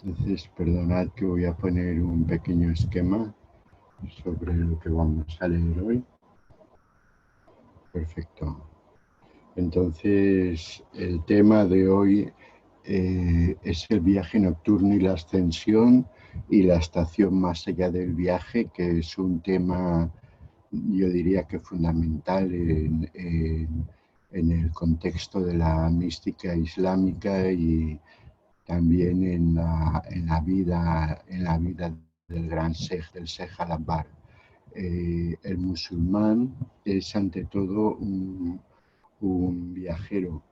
Entonces, perdonad que voy a poner un pequeño esquema sobre lo que vamos a leer hoy. Perfecto. Entonces, el tema de hoy es el viaje nocturno y la ascensión y la estación más allá del viaje, que es un tema, yo diría que fundamental en el contexto de la mística islámica y también en la vida del gran Sheikh, del Sheikh Al-Akbar. El musulmán es ante todo un viajero.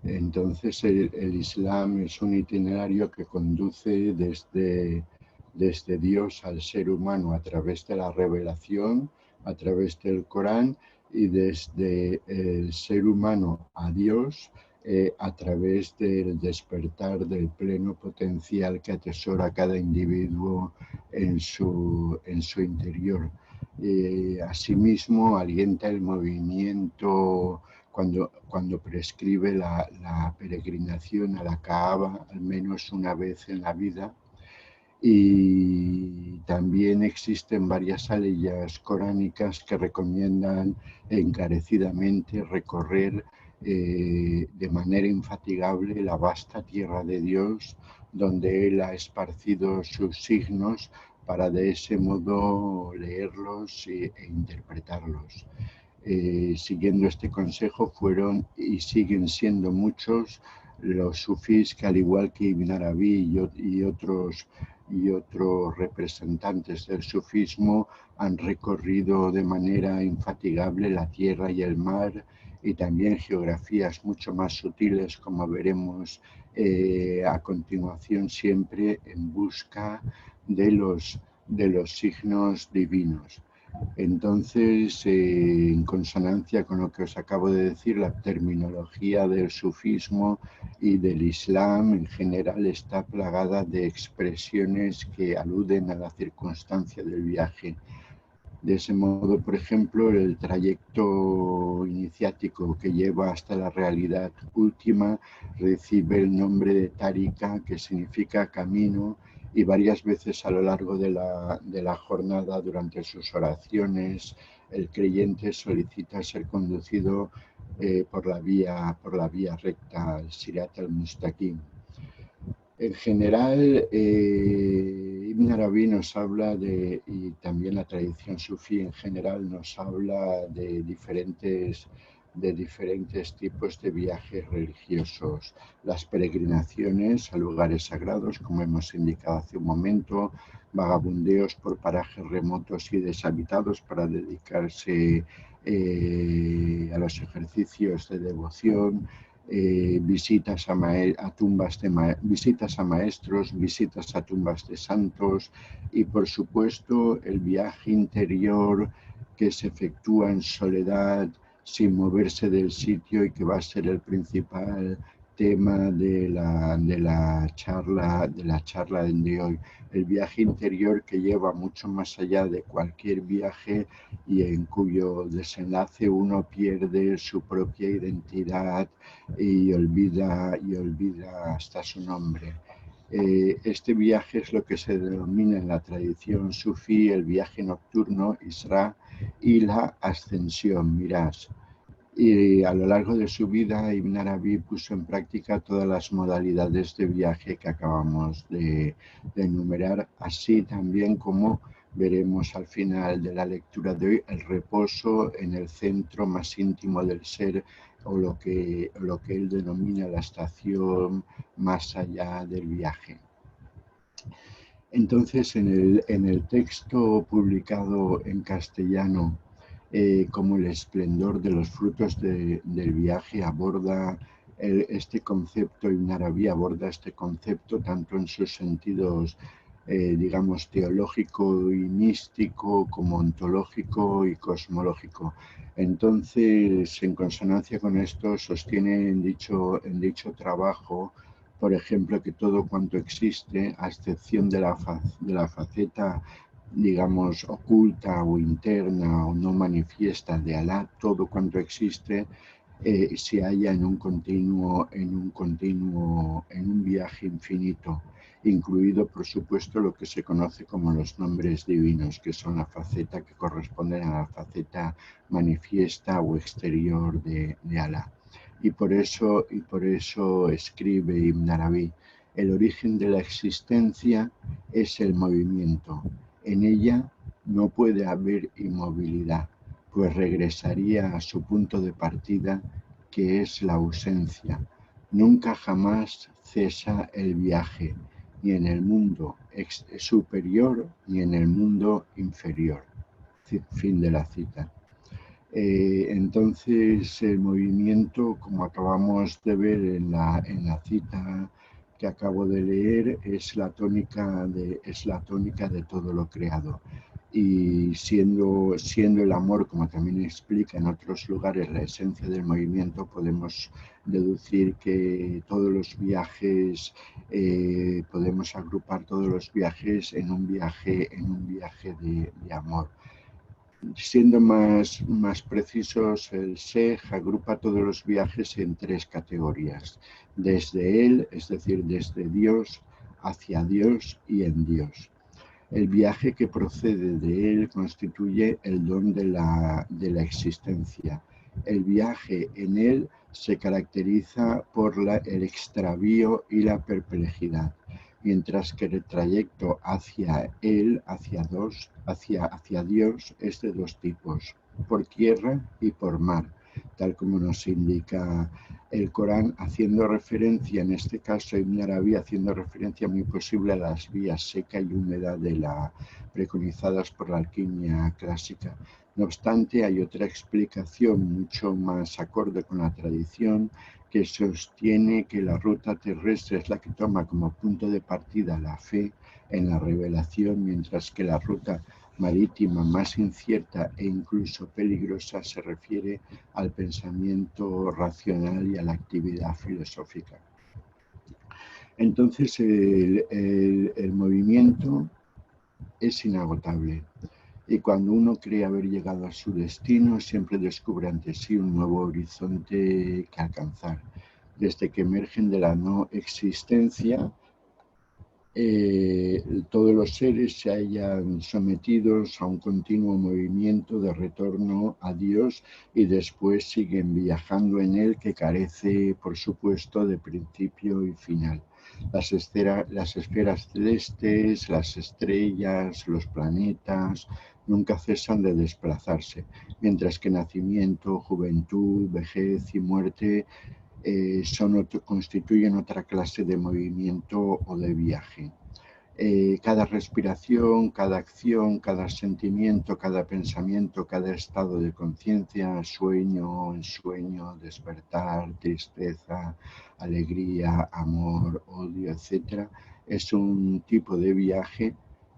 Entonces el Islam es un itinerario que conduce desde Dios al ser humano a través de la revelación, a través del Corán, y desde el ser humano a Dios a través del despertar del pleno potencial que atesora cada individuo en su interior. Asimismo, alienta el movimiento cuando prescribe la peregrinación a la Kaaba al menos una vez en la vida. Y también existen varias aleyas coránicas que recomiendan encarecidamente recorrer de manera infatigable la vasta tierra de Dios, donde Él ha esparcido sus signos para de ese modo leerlos e interpretarlos. Siguiendo este consejo fueron y siguen siendo muchos los sufís que, al igual que Ibn Arabi y otros representantes del sufismo, han recorrido de manera infatigable la tierra y el mar, y también geografías mucho más sutiles, como veremos a continuación, siempre en busca de los signos divinos. Entonces, en consonancia con lo que os acabo de decir, la terminología del sufismo y del Islam en general está plagada de expresiones que aluden a la circunstancia del viaje. De ese modo, por ejemplo, el trayecto iniciático que lleva hasta la realidad última recibe el nombre de Tarika, que significa camino, y varias veces a lo largo de la jornada, durante sus oraciones, el creyente solicita ser conducido por la vía recta, el Sirat al-Mustaqim. En general, Ibn Arabi nos habla y también la tradición sufí en general nos habla de diferentes tipos de viajes religiosos. Las peregrinaciones a lugares sagrados, como hemos indicado hace un momento, vagabundeos por parajes remotos y deshabitados para dedicarse a los ejercicios de devoción, visitas a maestros, visitas a tumbas de santos y, por supuesto, el viaje interior que se efectúa en soledad, sin moverse del sitio, y que va a ser el principal tema de la charla de hoy. El viaje interior, que lleva mucho más allá de cualquier viaje y en cuyo desenlace uno pierde su propia identidad y olvida hasta su nombre. Este viaje es lo que se denomina en la tradición sufí el viaje nocturno, Isra, y la ascensión, Miraj. Y a lo largo de su vida, Ibn Arabi puso en práctica todas las modalidades de viaje que acabamos de enumerar, así también como veremos al final de la lectura de hoy, el reposo en el centro más íntimo del ser, o lo que él denomina la estación más allá del viaje. Entonces, en el texto publicado en castellano, como el esplendor de los frutos del viaje, aborda este concepto, Ibn Arabi aborda este concepto tanto en sus sentidos, digamos, teológico y místico, como ontológico y cosmológico. Entonces, en consonancia con esto, sostiene en dicho trabajo, por ejemplo, que todo cuanto existe, a excepción de la faceta, digamos, oculta o interna o no manifiesta de Alá, todo cuanto existe se halla en un viaje infinito, incluido por supuesto lo que se conoce como los nombres divinos, que son la faceta que corresponden a la faceta manifiesta o exterior de Alá. Y por eso escribe Ibn Arabi: el origen de la existencia es el movimiento. En ella no puede haber inmovilidad, pues regresaría a su punto de partida, que es la ausencia. Nunca jamás cesa el viaje, ni en el mundo superior ni en el mundo inferior. Fin de la cita. Entonces, el movimiento, como acabamos de ver en la cita que acabo de leer, es la tónica de todo lo creado. Y siendo el amor, como también explica en otros lugares, la esencia del movimiento, podemos deducir que todos los viajes, podemos agrupar todos los viajes en un viaje de amor. Siendo más precisos, el Sej agrupa todos los viajes en tres categorías: desde él, es decir, desde Dios, hacia Dios y en Dios. El viaje que procede de él constituye el don de la existencia. El viaje en él se caracteriza por el extravío y la perplejidad, mientras que el trayecto hacia él, hacia Dios, es de dos tipos: por tierra y por mar, tal como nos indica el Corán, haciendo referencia, en este caso Ibn Arabi, haciendo referencia muy posible a las vías seca y húmeda preconizadas por la alquimia clásica. No obstante, hay otra explicación mucho más acorde con la tradición, que sostiene que la ruta terrestre es la que toma como punto de partida la fe en la revelación, mientras que la ruta marítima, más incierta e incluso peligrosa, se refiere al pensamiento racional y a la actividad filosófica. Entonces, el movimiento es inagotable, y cuando uno cree haber llegado a su destino, siempre descubre ante sí un nuevo horizonte que alcanzar. Desde que emergen de la no existencia, todos los seres se hallan sometidos a un continuo movimiento de retorno a Dios, y después siguen viajando en él, que carece, por supuesto, de principio y final. Las esferas celestes, las estrellas, los planetas, nunca cesan de desplazarse, mientras que nacimiento, juventud, vejez y muerte constituyen otra clase de movimiento o de viaje. Cada respiración, cada acción, cada sentimiento, cada pensamiento, cada estado de conciencia, sueño, ensueño, despertar, tristeza, alegría, amor, odio, etc., es un tipo de viaje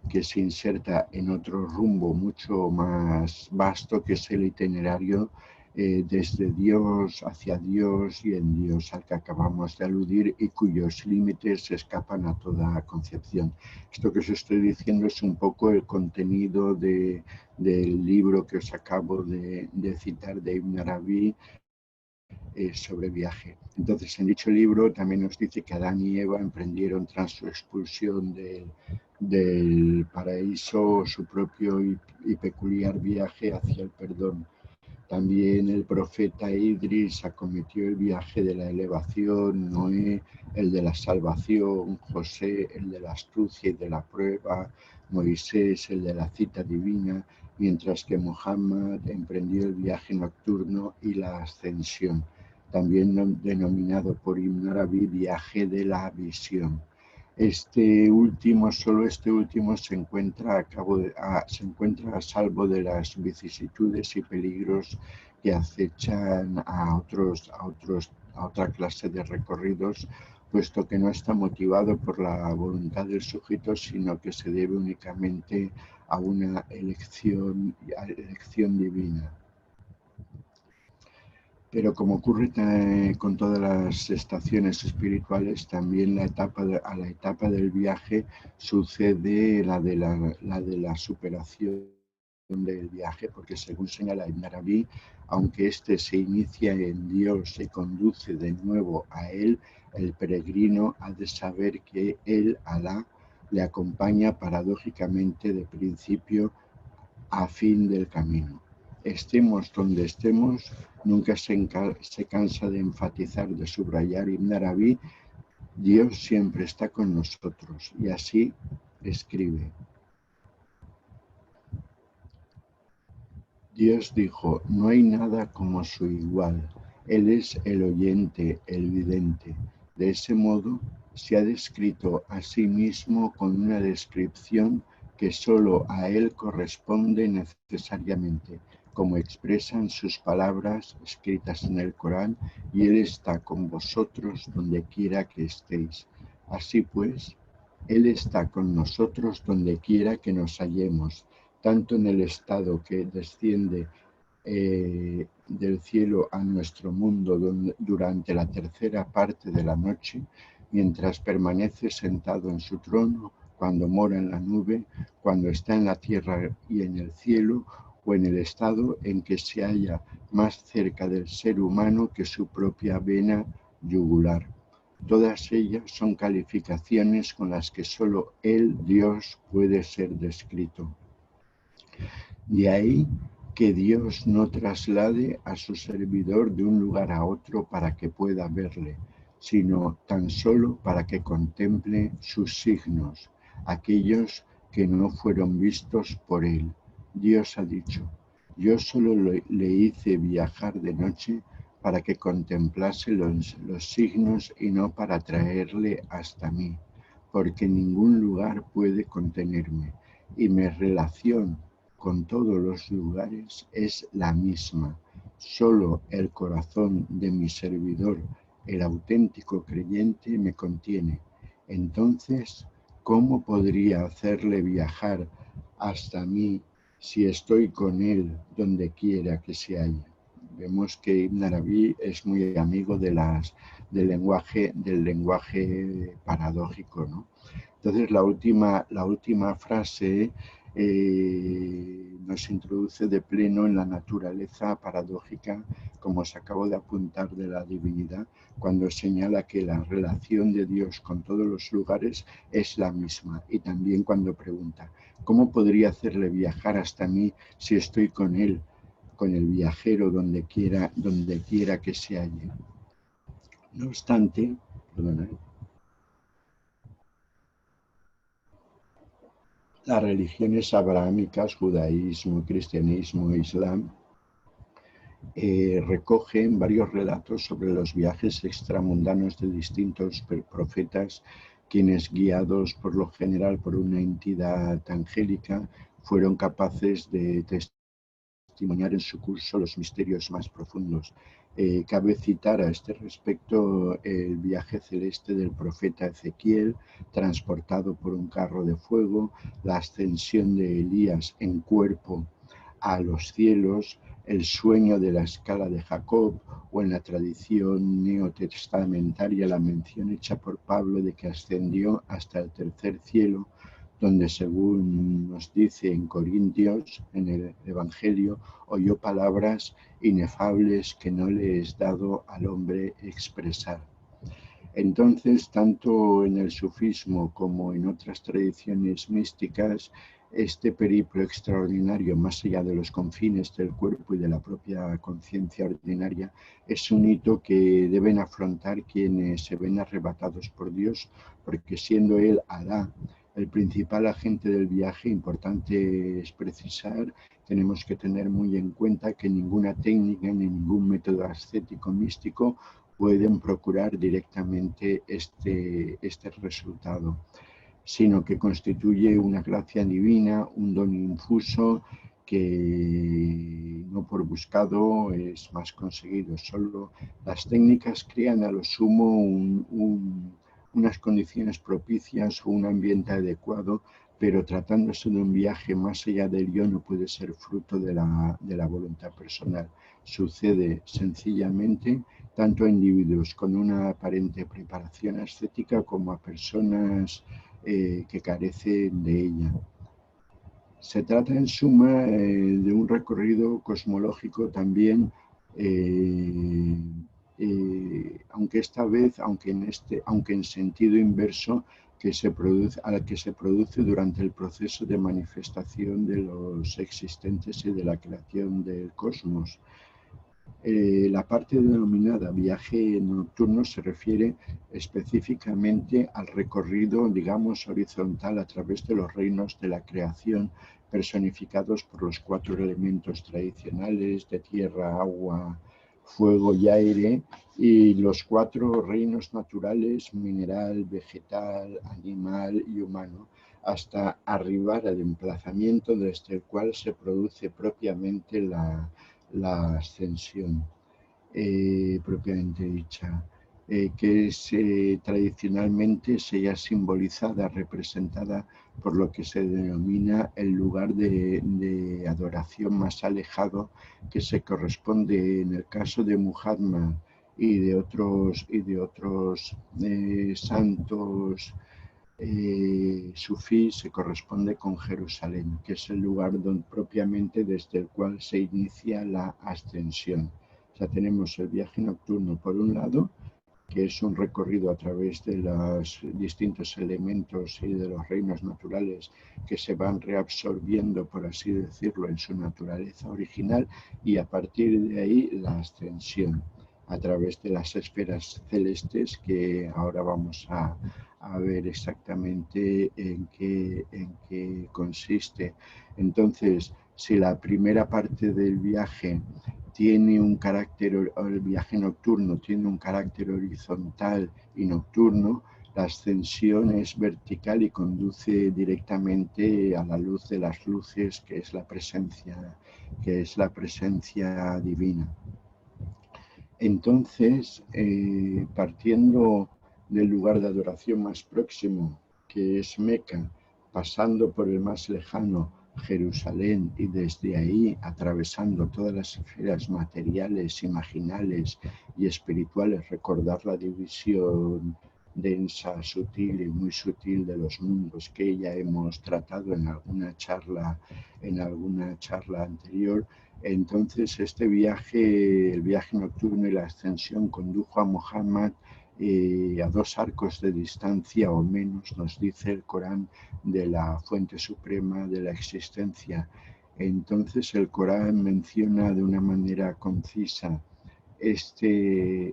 que se inserta en otro rumbo mucho más vasto, que es el itinerario desde Dios hacia Dios y en Dios, al que acabamos de aludir, y cuyos límites escapan a toda concepción. Esto que os estoy diciendo es un poco el contenido del libro que os acabo de citar, de Ibn Arabi, sobre viaje. Entonces, en dicho libro también nos dice que Adán y Eva emprendieron, tras su expulsión del paraíso, su propio y peculiar viaje hacia el perdón. También el profeta Idris acometió el viaje de la elevación, Noé el de la salvación, José el de la astucia y de la prueba, Moisés el de la cita divina, mientras que Muhammad emprendió el viaje nocturno y la ascensión, también denominado por Ibn Arabi viaje de la visión. Solo este último se encuentra a salvo de las vicisitudes y peligros que acechan a otra clase de recorridos, puesto que no está motivado por la voluntad del sujeto, sino que se debe únicamente a una elección divina. Pero como ocurre con todas las estaciones espirituales, también a la etapa del viaje sucede la de la superación del viaje, porque según señala Ibn Arabi, aunque éste se inicia en Dios y conduce de nuevo a Él, el peregrino ha de saber que él, Alá, le acompaña paradójicamente de principio a fin del camino. Estemos donde estemos, nunca se cansa de enfatizar, de subrayar Ibn Arabi, Dios siempre está con nosotros, y así escribe. Dios dijo, no hay nada como su igual. Él es el oyente, el vidente. De ese modo, se ha descrito a sí mismo con una descripción que solo a él corresponde necesariamente, como expresan sus palabras escritas en el Corán, y él está con vosotros donde quiera que estéis. Así pues, él está con nosotros donde quiera que nos hallemos, tanto en el estado que desciende del cielo a nuestro mundo durante la tercera parte de la noche, mientras permanece sentado en su trono, cuando mora en la nube, cuando está en la tierra y en el cielo, o en el estado en que se halla más cerca del ser humano que su propia vena yugular. Todas ellas son calificaciones con las que solo el Dios puede ser descrito. De ahí que Dios no traslade a su servidor de un lugar a otro para que pueda verle, sino tan solo para que contemple sus signos, aquellos que no fueron vistos por él. Dios ha dicho, yo solo le hice viajar de noche para que contemplase los signos y no para traerle hasta mí, porque ningún lugar puede contenerme, y mi relación con todos los lugares es la misma. Solo el corazón de mi servidor, el auténtico creyente, me contiene. Entonces, ¿cómo podría hacerle viajar hasta mí si estoy con él donde quiera que se halle? Vemos que Ibn Arabi es muy amigo del lenguaje paradójico, ¿no? Entonces, la última frase nos introduce de pleno en la naturaleza paradójica, como os acabo de apuntar, de la divinidad, cuando señala que la relación de Dios con todos los lugares es la misma, y también cuando pregunta, ¿cómo podría hacerle viajar hasta mí si estoy con él, con el viajero, donde quiera que se halle? No obstante, las religiones abrahámicas, judaísmo, cristianismo e islam, recogen varios relatos sobre los viajes extramundanos de distintos profetas, quienes, guiados por lo general por una entidad angélica, fueron capaces de testimoniar en su curso los misterios más profundos. Cabe citar a este respecto el viaje celeste del profeta Ezequiel, transportado por un carro de fuego, la ascensión de Elías en cuerpo a los cielos, el sueño de la escala de Jacob, o en la tradición neotestamentaria la mención hecha por Pablo de que ascendió hasta el tercer cielo, donde, según nos dice en Corintios, en el Evangelio, oyó palabras inefables que no le es dado al hombre expresar. Entonces, tanto en el sufismo como en otras tradiciones místicas, este periplo extraordinario, más allá de los confines del cuerpo y de la propia conciencia ordinaria, es un hito que deben afrontar quienes se ven arrebatados por Dios, porque siendo Él Alá el principal agente del viaje, importante es precisar, tenemos que tener muy en cuenta que ninguna técnica ni ningún método ascético místico pueden procurar directamente este resultado, sino que constituye una gracia divina, un don infuso que no por buscado es más conseguido. Solo las técnicas crean a lo sumo unas condiciones propicias o un ambiente adecuado, pero tratándose de un viaje más allá del yo no puede ser fruto de la voluntad personal. Sucede sencillamente tanto a individuos con una aparente preparación ascética como a personas que carecen de ella. Se trata en suma de un recorrido cosmológico también aunque esta vez, aunque en sentido inverso, al que se produce durante el proceso de manifestación de los existentes y de la creación del cosmos. La parte denominada viaje nocturno se refiere específicamente al recorrido, digamos, horizontal a través de los reinos de la creación, personificados por los 4 elementos tradicionales de tierra, agua, fuego y aire, y los 4 reinos naturales, mineral, vegetal, animal y humano, hasta arribar al emplazamiento desde el cual se produce propiamente la ascensión propiamente dicha, que es tradicionalmente se ha simbolizada, representada por lo que se denomina el lugar de adoración más alejado, que se corresponde en el caso de Muhammad y de otros santos sufí, se corresponde con Jerusalén, que es el lugar propiamente desde el cual se inicia la ascensión. O sea, tenemos el viaje nocturno por un lado, que es un recorrido a través de los distintos elementos y de los reinos naturales que se van reabsorbiendo, por así decirlo, en su naturaleza original, y a partir de ahí la ascensión a través de las esferas celestes, que ahora vamos a ver exactamente en qué consiste. Entonces, si la primera parte del viaje tiene un carácter, el viaje nocturno tiene un carácter horizontal y nocturno, la ascensión es vertical y conduce directamente a la luz de las luces, que es la presencia divina. Entonces, partiendo del lugar de adoración más próximo, que es Meca, pasando por el más lejano, Jerusalén, y desde ahí atravesando todas las esferas materiales, imaginales y espirituales, recordar la división densa, sutil y muy sutil de los mundos que ya hemos tratado en alguna charla anterior. Entonces el viaje nocturno y la ascensión condujo a Muhammad a 2 arcos de distancia o menos, nos dice el Corán, de la fuente suprema de la existencia. Entonces el Corán menciona de una manera concisa este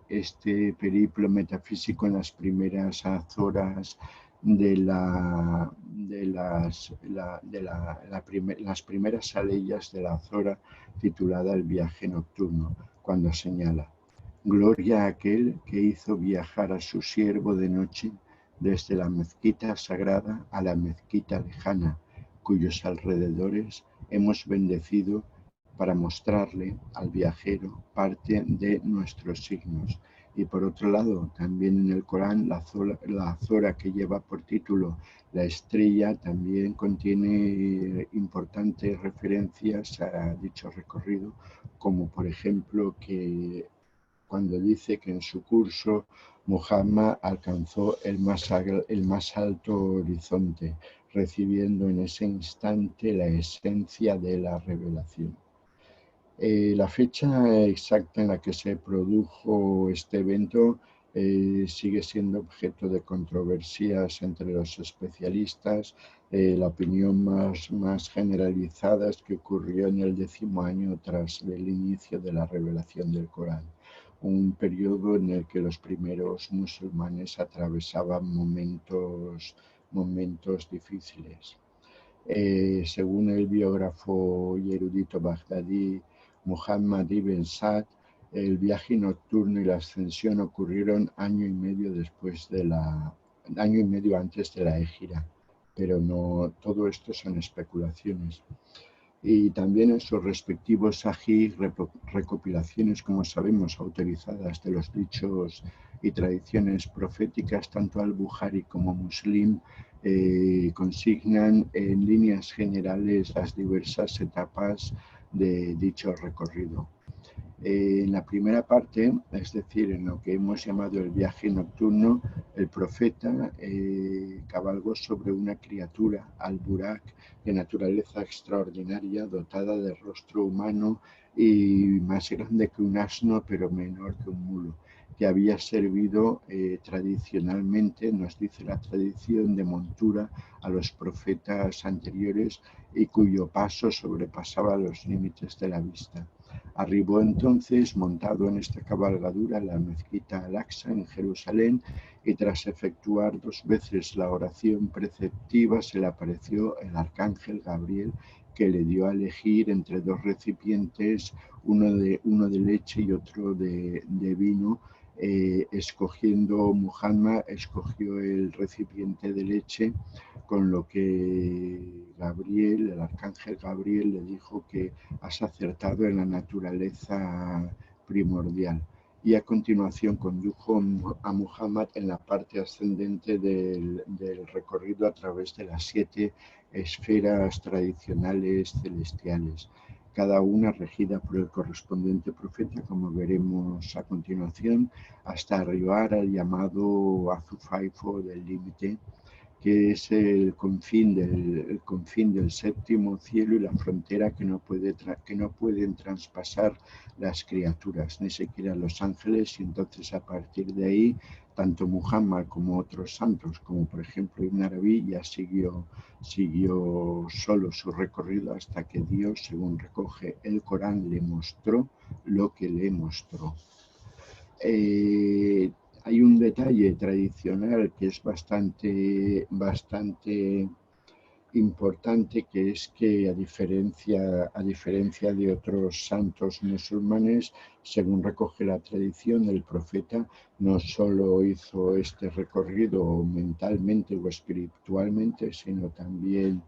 periplo metafísico en las primeras horas las primeras aleyas de la Zora, titulada El viaje nocturno, cuando señala: gloria a aquel que hizo viajar a su siervo de noche desde la mezquita sagrada a la mezquita lejana, cuyos alrededores hemos bendecido para mostrarle al viajero parte de nuestros signos. Y por otro lado, también en el Corán, la Zora que lleva por título La estrella también contiene importantes referencias a dicho recorrido, como por ejemplo que cuando dice que en su curso Muhammad alcanzó el más alto horizonte, recibiendo en ese instante la esencia de la revelación. La fecha exacta en la que se produjo este evento sigue siendo objeto de controversias entre los especialistas. La opinión más generalizada es que ocurrió en el 10º año tras el inicio de la revelación del Corán, un periodo en el que los primeros musulmanes atravesaban momentos difíciles. Según el biógrafo y erudito bagdadí Muhammad ibn Sa'd, el viaje nocturno y la ascensión ocurrieron año y medio antes de la Égira, pero no todo esto son especulaciones. Y también en sus respectivos sahih, recopilaciones, como sabemos, autorizadas de los dichos y tradiciones proféticas, tanto al-Bukhari como Muslim consignan en líneas generales las diversas etapas de dicho recorrido. En la primera parte, es decir, en lo que hemos llamado el viaje nocturno, el profeta cabalgó sobre una criatura, al-Burak, de naturaleza extraordinaria, dotada de rostro humano y más grande que un asno, pero menor que un mulo. que había servido tradicionalmente, nos dice la tradición, de montura a los profetas anteriores y cuyo paso sobrepasaba los límites de la vista. Arribó entonces, montado en esta cabalgadura, a la mezquita Al-Aqsa en Jerusalén, y tras efectuar 2 veces la oración preceptiva, se le apareció el arcángel Gabriel, que le dio a elegir entre 2 recipientes, uno de leche y otro de vino. Muhammad escogió el recipiente de leche, con lo que Gabriel, el arcángel Gabriel, le dijo que has acertado en la naturaleza primordial. Y a continuación condujo a Muhammad en la parte ascendente del recorrido a través de las 7 esferas tradicionales celestiales, cada una regida por el correspondiente profeta, como veremos a continuación, hasta arribar al llamado Azufaifo del límite, que es el confín del séptimo cielo y la frontera que no pueden traspasar las criaturas, ni siquiera los ángeles. Y entonces, a partir de ahí, tanto Muhammad como otros santos, como por ejemplo Ibn Arabi, ya siguió solo su recorrido hasta que Dios, según recoge el Corán, le mostró lo que le mostró. Hay un detalle tradicional que es bastante importante, que es que a diferencia de otros santos musulmanes, según recoge la tradición, el profeta no solo hizo este recorrido mentalmente o espiritualmente, sino también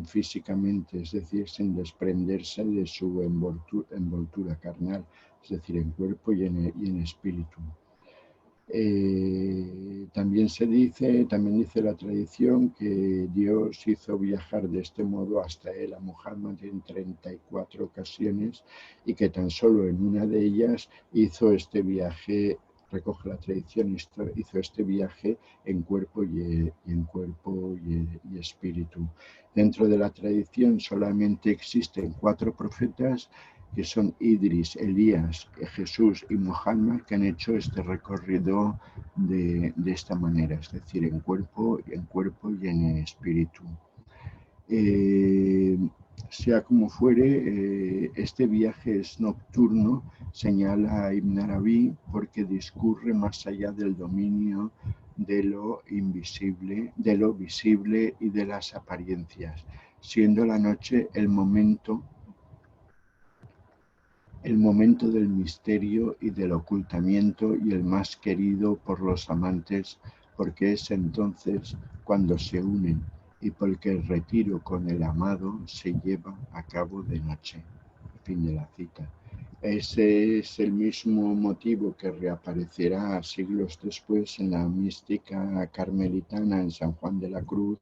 físicamente, es decir, sin desprenderse de su envoltura carnal, es decir, en cuerpo y en espíritu. También dice la tradición que Dios hizo viajar de este modo hasta él a Muhammad en 34 ocasiones, y que tan solo en una de ellas hizo este viaje, recoge la tradición, hizo este viaje en cuerpo y espíritu. Dentro de la tradición solamente existen 4 profetas, que son Idris, Elías, Jesús y Muhammad, que han hecho este recorrido de esta manera, es decir, en cuerpo y en espíritu. Sea como fuere, este viaje es nocturno, señala Ibn Arabi, porque discurre más allá del dominio de lo invisible, de lo visible y de las apariencias, siendo la noche el momento del misterio y del ocultamiento, y el más querido por los amantes, porque es entonces cuando se unen, y porque el retiro con el amado se lleva a cabo de noche. Fin de la cita. Ese es el mismo motivo que reaparecerá siglos después en la mística carmelitana en San Juan de la Cruz,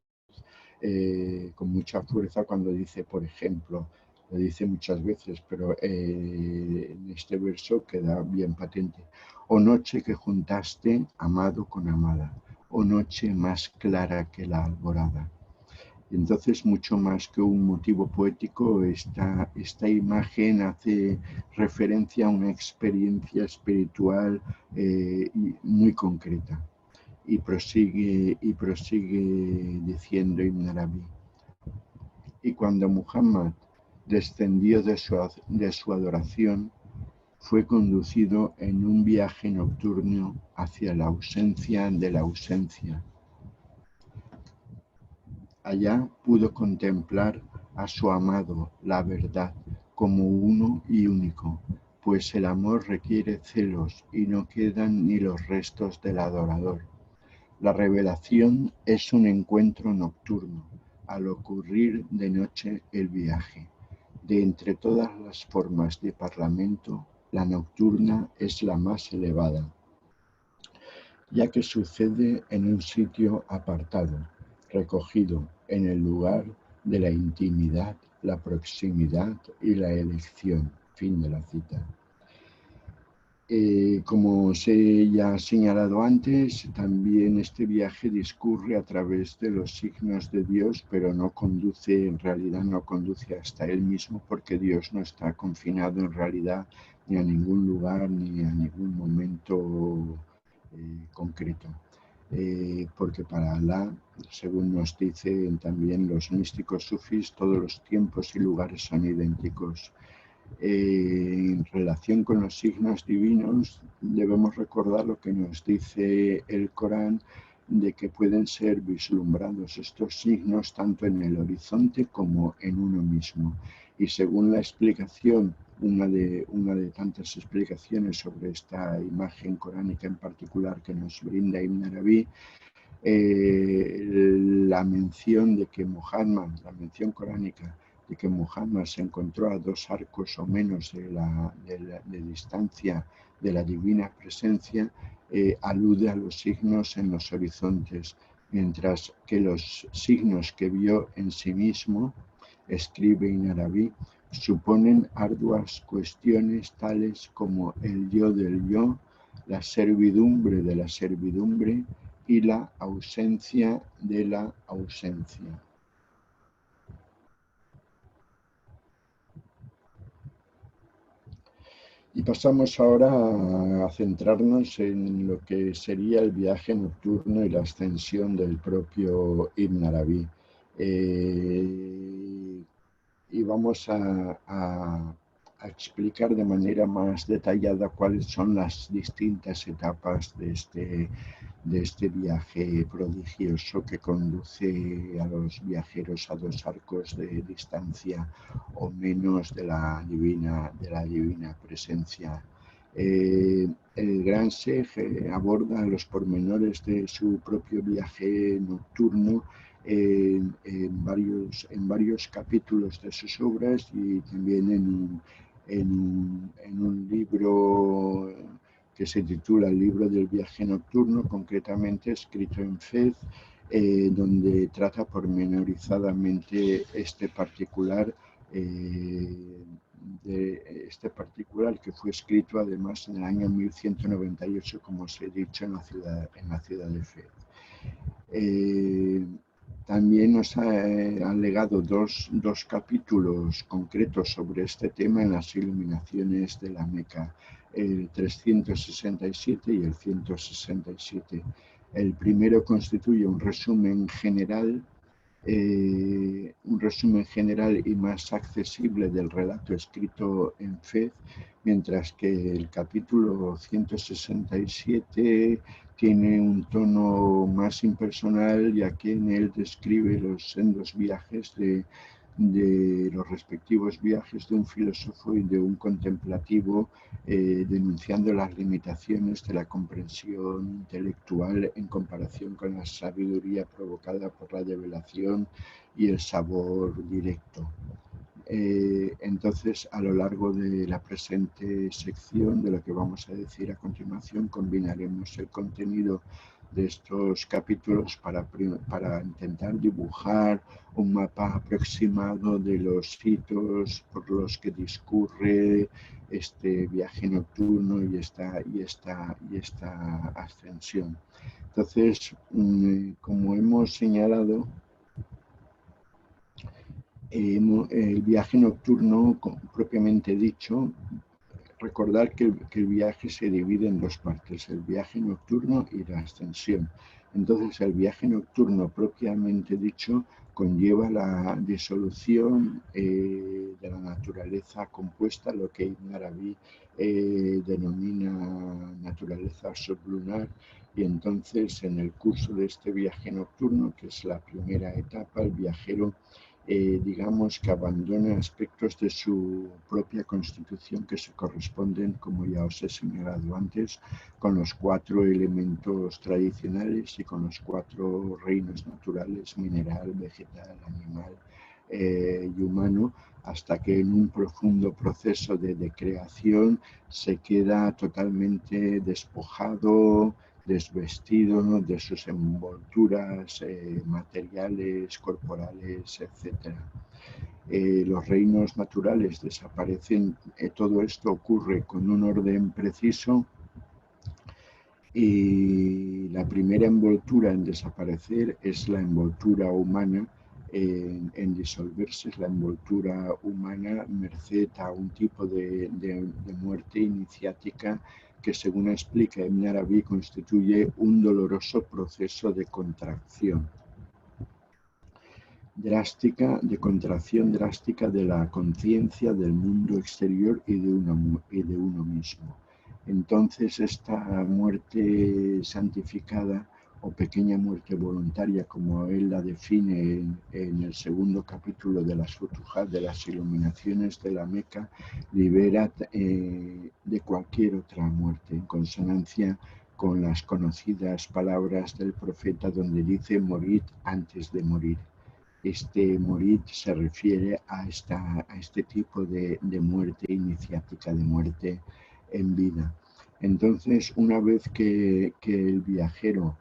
con mucha fuerza, cuando dice, por ejemplo, lo dice muchas veces, pero en este verso queda bien patente: oh noche que juntaste amado con amada, oh noche más clara que la alborada. Y entonces, mucho más que un motivo poético, esta imagen hace referencia a una experiencia espiritual muy concreta. Y prosigue diciendo Ibn Arabi: y cuando Muhammad descendió de su adoración, fue conducido en un viaje nocturno hacia la ausencia de la ausencia. Allá pudo contemplar a su amado, la verdad, como uno y único, pues el amor requiere celos y no quedan ni los restos del adorador. La revelación es un encuentro nocturno, al ocurrir de noche el viaje. De entre todas las formas de parlamento, la nocturna es la más elevada, ya que sucede en un sitio apartado, recogido en el lugar de la intimidad, la proximidad y la elección. Fin de la cita. Como se ya ha señalado antes, también este viaje discurre a través de los signos de Dios, pero no conduce, en realidad no conduce hasta Él mismo, porque Dios no está confinado en realidad ni a ningún lugar ni a ningún momento concreto. Porque para Alá, según nos dicen también los místicos sufís, todos los tiempos y lugares son idénticos. En relación con los signos divinos, debemos recordar lo que nos dice el Corán, de que pueden ser vislumbrados estos signos tanto en el horizonte como en uno mismo. Y según la explicación, una de tantas explicaciones sobre esta imagen coránica en particular que nos brinda Ibn Arabi, la mención de que Muhammad, la mención coránica, de que Muhammad se encontró a 2 arcos o menos de distancia de la divina presencia, alude a los signos en los horizontes, mientras que los signos que vio en sí mismo, escribe en Arabí, suponen arduas cuestiones tales como el yo del yo, la servidumbre de la servidumbre y la ausencia de la ausencia. Y pasamos ahora a centrarnos en lo que sería el viaje nocturno y la ascensión del propio Ibn Arabi. Y vamos a explicar de manera más detallada cuáles son las distintas etapas de este viaje prodigioso que conduce a los viajeros a 2 arcos de distancia o menos de la divina presencia. El gran Sheikh aborda los pormenores de su propio viaje nocturno en varios capítulos de sus obras y también en un libro que se titula El libro del viaje nocturno, concretamente escrito en Fez, donde trata pormenorizadamente este particular que fue escrito además en el año 1198, como os he dicho, en la ciudad de Fez. También nos han legado dos capítulos concretos sobre este tema en las iluminaciones de la Meca, el 367 y el 167. El primero constituye un resumen general y más accesible del relato escrito en Fez, mientras que el capítulo 167 tiene un tono más impersonal, ya que en él describe los sendos viajes de los respectivos viajes de un filósofo y de un contemplativo, denunciando las limitaciones de la comprensión intelectual en comparación con la sabiduría provocada por la revelación y el sabor directo. Entonces, a lo largo de la presente sección, de lo que vamos a decir a continuación, combinaremos el contenido de estos capítulos para intentar dibujar un mapa aproximado de los hitos por los que discurre este viaje nocturno y esta ascensión. Entonces, como hemos señalado, el viaje nocturno, propiamente dicho, recordar que el viaje se divide en 2 partes, el viaje nocturno y la ascensión. Entonces, el viaje nocturno, propiamente dicho, conlleva la disolución de la naturaleza compuesta, lo que Ibn Arabi denomina naturaleza sublunar, y entonces en el curso de este viaje nocturno, que es la primera etapa, el viajero digamos que abandona aspectos de su propia constitución que se corresponden, como ya os he señalado antes, con los 4 elementos tradicionales y con los 4 reinos naturales, mineral, vegetal, animal y humano, hasta que en un profundo proceso de creación se queda totalmente despojado, desvestido de sus envolturas materiales, corporales, etc. los reinos naturales desaparecen, todo esto ocurre con un orden preciso, y la primera envoltura en desaparecer es la envoltura humana, en disolverse es la envoltura humana, merced a un tipo de muerte iniciática que, según explica Ibn Arabi, constituye un doloroso proceso de contracción drástica, de la conciencia del mundo exterior y de uno mismo. Entonces, esta muerte santificada o pequeña muerte voluntaria, como él la define en el segundo capítulo de las Futuhat, de las iluminaciones de la Meca, libera de cualquier otra muerte, en consonancia con las conocidas palabras del profeta, donde dice: morid antes de morir. Este morir se refiere a este tipo de muerte iniciática, de muerte en vida. Entonces, una vez que el viajero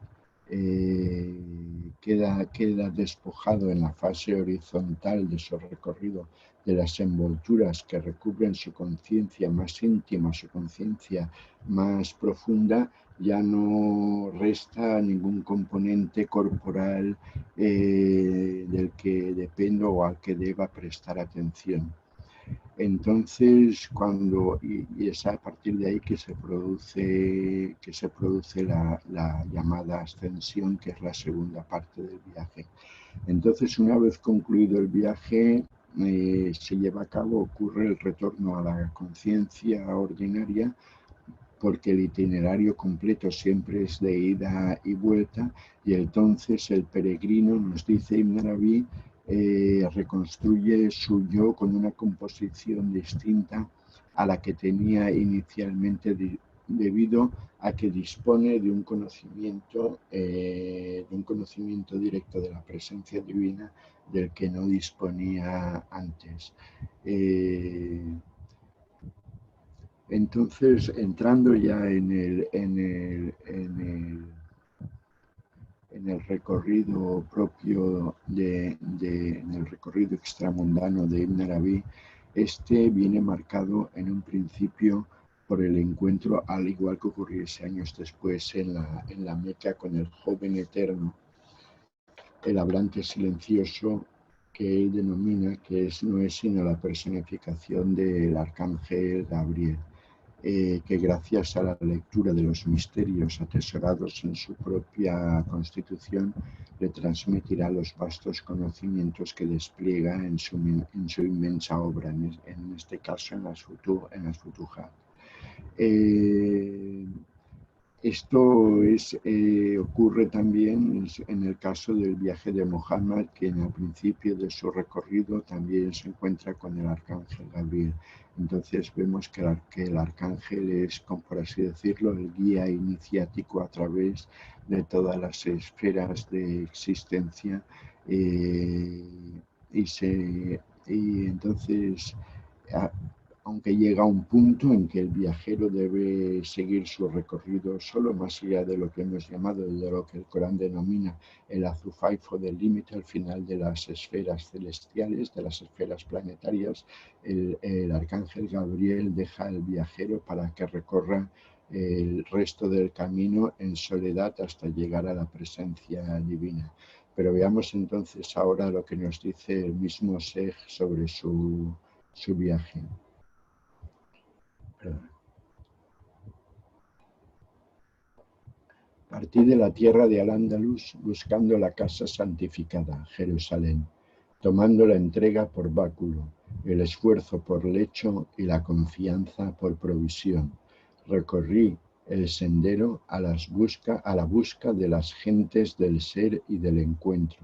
queda despojado en la fase horizontal de su recorrido de las envolturas que recubren su conciencia más íntima, su conciencia más profunda, ya no resta ningún componente corporal del que dependo o al que deba prestar atención. Entonces, y es a partir de ahí que se produce la llamada ascensión, que es la segunda parte del viaje. Entonces, una vez concluido el viaje, se lleva a cabo, ocurre el retorno a la conciencia ordinaria, porque el itinerario completo siempre es de ida y vuelta, y entonces el peregrino, nos dice Ibn Arabi, reconstruye su yo con una composición distinta a la que tenía inicialmente, debido a que dispone de un conocimiento directo de la presencia divina, del que no disponía antes. Entonces, entrando ya en el recorrido propio, en el recorrido extramundano de Ibn Arabi, este viene marcado en un principio por el encuentro, al igual que ocurriese años después en la Meca, con el joven eterno, el hablante silencioso, que él denomina que no es sino la personificación del arcángel Gabriel. Que gracias a la lectura de los misterios atesorados en su propia constitución, le transmitirá los vastos conocimientos que despliega en su inmensa obra, en este caso en las Futuhat. Esto ocurre también en el caso del viaje de Muhammad, que en el principio de su recorrido también se encuentra con el arcángel Gabriel. Entonces vemos que el arcángel es, por así decirlo, el guía iniciático a través de todas las esferas de existencia, y entonces, aunque llega un punto en que el viajero debe seguir su recorrido solo, más allá de lo que hemos llamado, de lo que el Corán denomina el azufaifo del límite, al final de las esferas celestiales, de las esferas planetarias, el arcángel Gabriel deja al viajero para que recorra el resto del camino en soledad hasta llegar a la presencia divina. Pero veamos entonces ahora lo que nos dice el mismo Sheikh sobre su viaje. Partí de la tierra de Al-Ándalus buscando la casa santificada, Jerusalén, tomando la entrega por báculo, el esfuerzo por lecho y la confianza por provisión. Recorrí el sendero a la busca de las gentes del ser y del encuentro,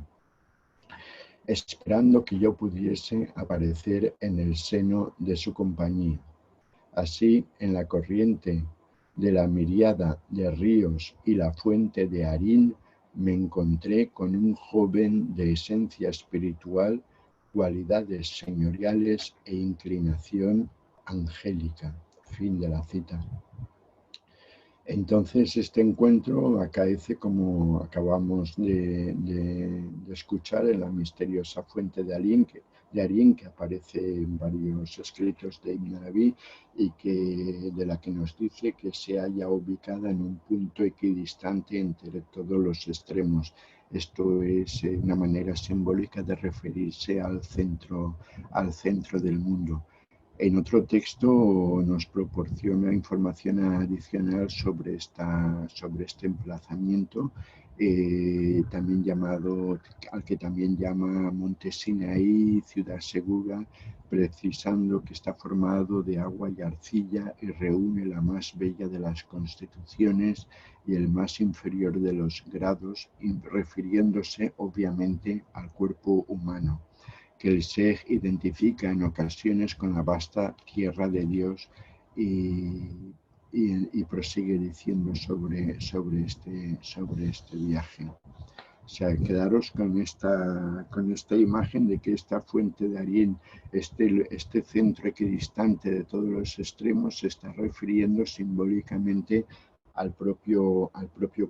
esperando que yo pudiese aparecer en el seno de su compañía. Así, en la corriente de la miríada de ríos y la fuente de Arín, me encontré con un joven de esencia espiritual, cualidades señoriales e inclinación angélica. Fin de la cita. Entonces este encuentro acaece como acabamos de escuchar en la misteriosa fuente de Arín, que aparece en varios escritos de Ibn Arabi y de la que nos dice que se halla ubicada en un punto equidistante entre todos los extremos. Esto es una manera simbólica de referirse al centro del mundo. En otro texto nos proporciona información adicional sobre este emplazamiento, también al que también llama Monte Sinaí, ciudad segura, precisando que está formado de agua y arcilla y reúne la más bella de las constituciones y el más inferior de los grados, refiriéndose obviamente al cuerpo humano, que el Sheikh identifica en ocasiones con la vasta tierra de Dios y prosigue diciendo sobre este viaje. O sea, quedaros con esta imagen de que esta fuente de Arién, este centro equidistante de todos los extremos, se está refiriendo simbólicamente al propio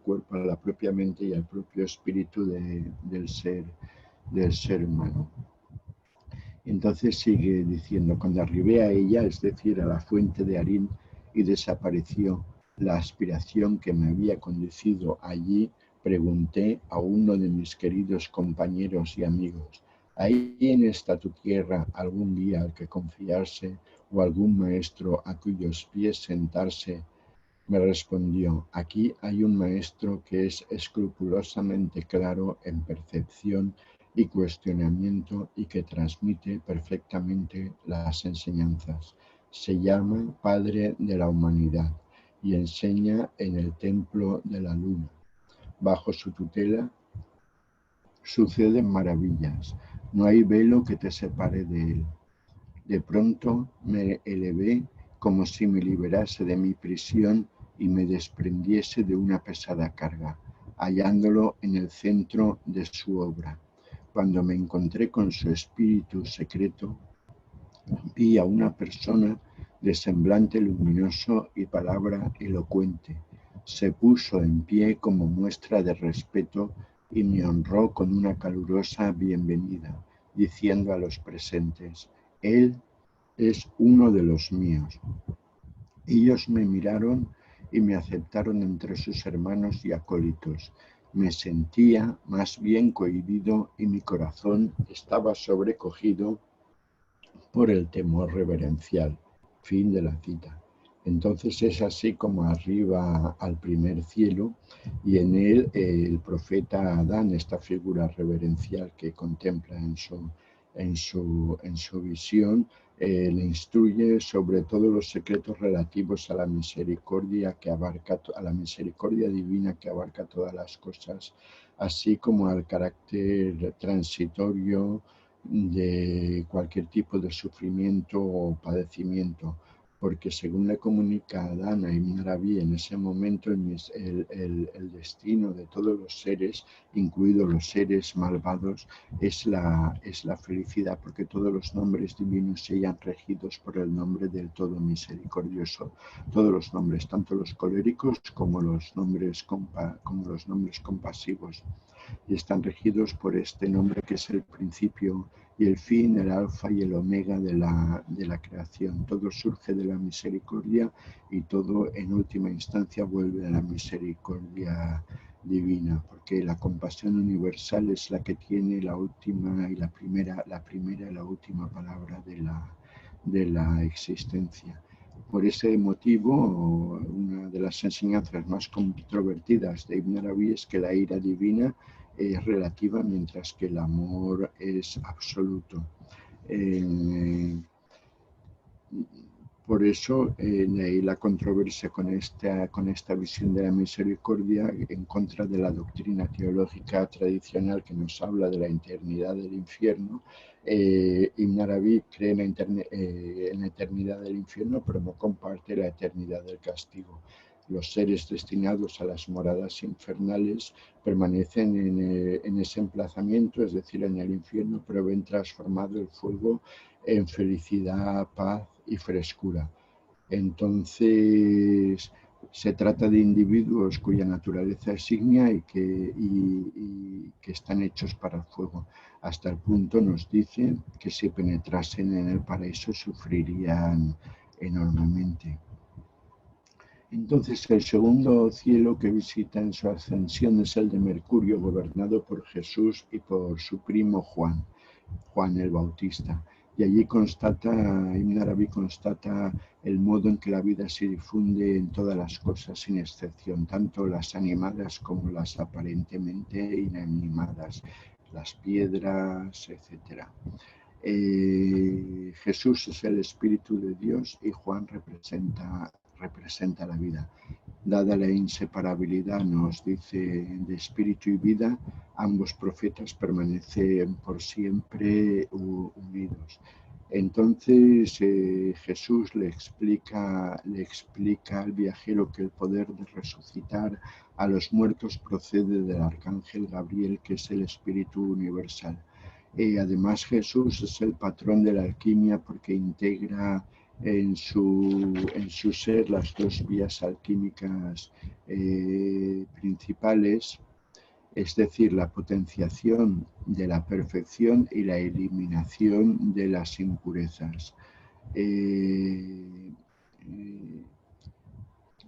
cuerpo, a la propia mente y al propio espíritu del ser humano. Entonces sigue diciendo, cuando arribé a ella, es decir, a la fuente de Arín, y desapareció la aspiración que me había conducido allí, pregunté a uno de mis queridos compañeros y amigos, ¿hay en esta tu tierra algún guía al que confiarse o algún maestro a cuyos pies sentarse? Me respondió, aquí hay un maestro que es escrupulosamente claro en percepción y cuestionamiento y que transmite perfectamente las enseñanzas. Se llama Padre de la Humanidad y enseña en el Templo de la Luna. Bajo su tutela suceden maravillas. No hay velo que te separe de él. De pronto me elevé como si me liberase de mi prisión y me desprendiese de una pesada carga, hallándolo en el centro de su obra. Cuando me encontré con su espíritu secreto, vi a una persona de semblante luminoso y palabra elocuente. Se puso en pie como muestra de respeto y me honró con una calurosa bienvenida, diciendo a los presentes, él es uno de los míos. Ellos me miraron y me aceptaron entre sus hermanos y acólitos. Me sentía más bien cohibido y mi corazón estaba sobrecogido por el temor reverencial. Fin de la cita. Entonces es así como arriba al primer cielo y en él el profeta Adán, esta figura reverencial que contempla en su visión, le instruye sobre todos los secretos relativos a la misericordia a la misericordia divina que abarca todas las cosas, así como al carácter transitorio de cualquier tipo de sufrimiento o padecimiento, porque según le comunica a Adán a Ibn Arabi en ese momento, el destino de todos los seres, incluidos los seres malvados, es la felicidad, porque todos los nombres divinos se hallan regidos por el nombre del Todo Misericordioso. Todos los nombres, tanto los coléricos como los nombres compasivos, y están regidos por este nombre que es el principio y el fin, el alfa y el omega de la creación. Todo surge de la misericordia y todo en última instancia vuelve a la misericordia divina, porque la compasión universal es la que tiene la última y la primera y la última palabra de la existencia. Por ese motivo, una de las enseñanzas más controvertidas de Ibn Arabi es que la ira divina es relativa mientras que el amor es absoluto. Por eso la controversia con esta visión de la misericordia en contra de la doctrina teológica tradicional que nos habla de la eternidad del infierno. Ibn Arabi cree en la eternidad del infierno, pero no comparte la eternidad del castigo. Los seres destinados a las moradas infernales permanecen en ese emplazamiento, es decir, en el infierno, pero ven transformado el fuego en felicidad, paz y frescura. Entonces, Se trata de individuos cuya naturaleza es ígnea y que están hechos para el fuego. Hasta el punto nos dice que si penetrasen en el paraíso sufrirían enormemente. Entonces el segundo cielo que visita en su ascensión es el de Mercurio, gobernado por Jesús y por su primo Juan el Bautista. Y allí Ibn Arabi constata el modo en que la vida se difunde en todas las cosas sin excepción, tanto las animadas como las aparentemente inanimadas, las piedras, etc. Jesús es el Espíritu de Dios y Juan representa la vida. Dada la inseparabilidad, nos dice, de espíritu y vida, ambos profetas permanecen por siempre unidos. Entonces Jesús le explica al viajero que el poder de resucitar a los muertos procede del arcángel Gabriel, que es el espíritu universal. Además Jesús es el patrón de la alquimia porque integra en su ser las dos vías alquímicas principales, es decir, la potenciación de la perfección y la eliminación de las impurezas.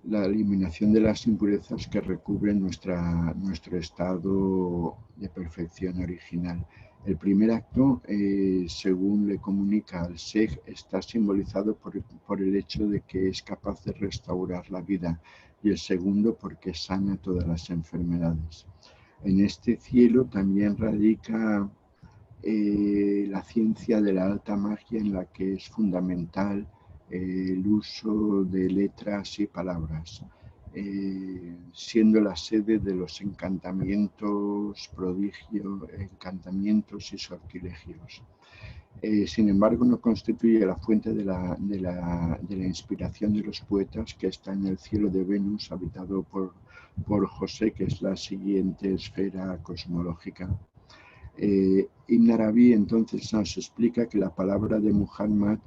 La eliminación de las impurezas que recubren nuestro estado de perfección original. El primer acto, según le comunica al Sheikh, está simbolizado por el hecho de que es capaz de restaurar la vida, y el segundo porque sana todas las enfermedades. En este cielo también radica la ciencia de la alta magia, en la que es fundamental el uso de letras y palabras, siendo la sede de los encantamientos, prodigios, encantamientos y sortilegios. Sin embargo, no constituye la fuente de la inspiración de los poetas, que está en el cielo de Venus, habitado por José, que es la siguiente esfera cosmológica. Ibn Arabi entonces nos explica que la palabra de Muhammad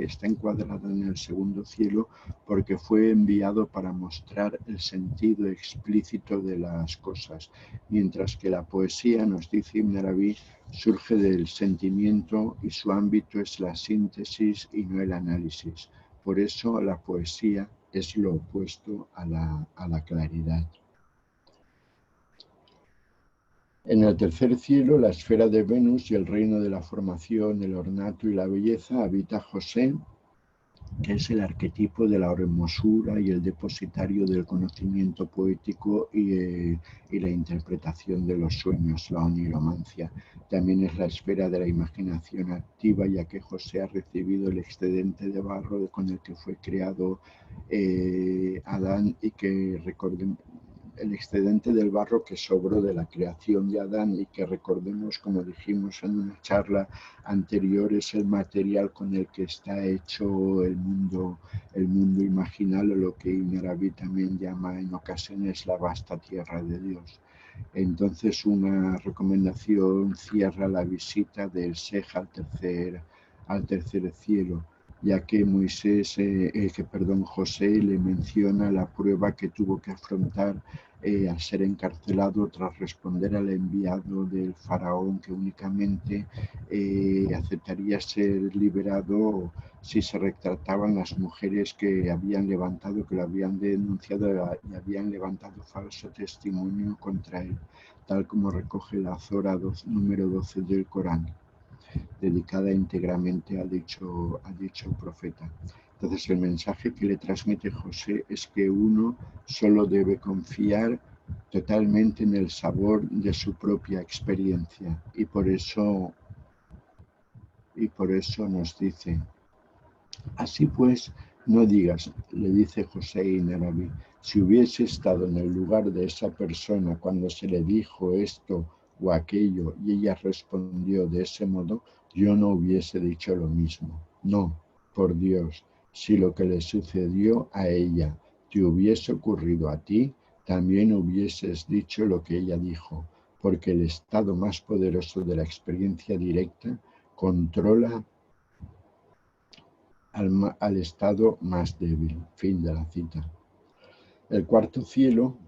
está encuadrada en el segundo cielo porque fue enviado para mostrar el sentido explícito de las cosas, mientras que la poesía, nos dice Ibn Arabi, surge del sentimiento y su ámbito es la síntesis y no el análisis. Por eso la poesía es lo opuesto a la claridad. En el tercer cielo, la esfera de Venus y el reino de la formación, el ornato y la belleza, habita José, que es el arquetipo de la hermosura y el depositario del conocimiento poético y la interpretación de los sueños, la oniromancia. También es la esfera de la imaginación activa, ya que José ha recibido el excedente de barro con el que fue creado Adán, y que el excedente del barro que sobró de la creación de Adán, y que recordemos, como dijimos en una charla anterior, es el material con el que está hecho el mundo imaginal, o lo que Ibn Arabi también llama en ocasiones la vasta tierra de Dios. Entonces, una recomendación cierra la visita del Sheikh al tercer cielo, ya que José le menciona la prueba que tuvo que afrontar al ser encarcelado tras responder al enviado del faraón, que únicamente aceptaría ser liberado si se retrataban las mujeres que lo habían denunciado y habían levantado falso testimonio contra él, tal como recoge la Zora número 12 del Corán, dedicada íntegramente a dicho profeta. Entonces, el mensaje que le transmite José es que uno solo debe confiar totalmente en el sabor de su propia experiencia, y por eso nos dice: así pues, no digas, le dice José Ibn Arabi, si hubiese estado en el lugar de esa persona cuando se le dijo esto o aquello y ella respondió de ese modo, yo no hubiese dicho lo mismo. No, por Dios, si lo que le sucedió a ella te hubiese ocurrido a ti, también hubieses dicho lo que ella dijo, porque el estado más poderoso de la experiencia directa controla al estado más débil. Fin de la cita. El cuarto cielo,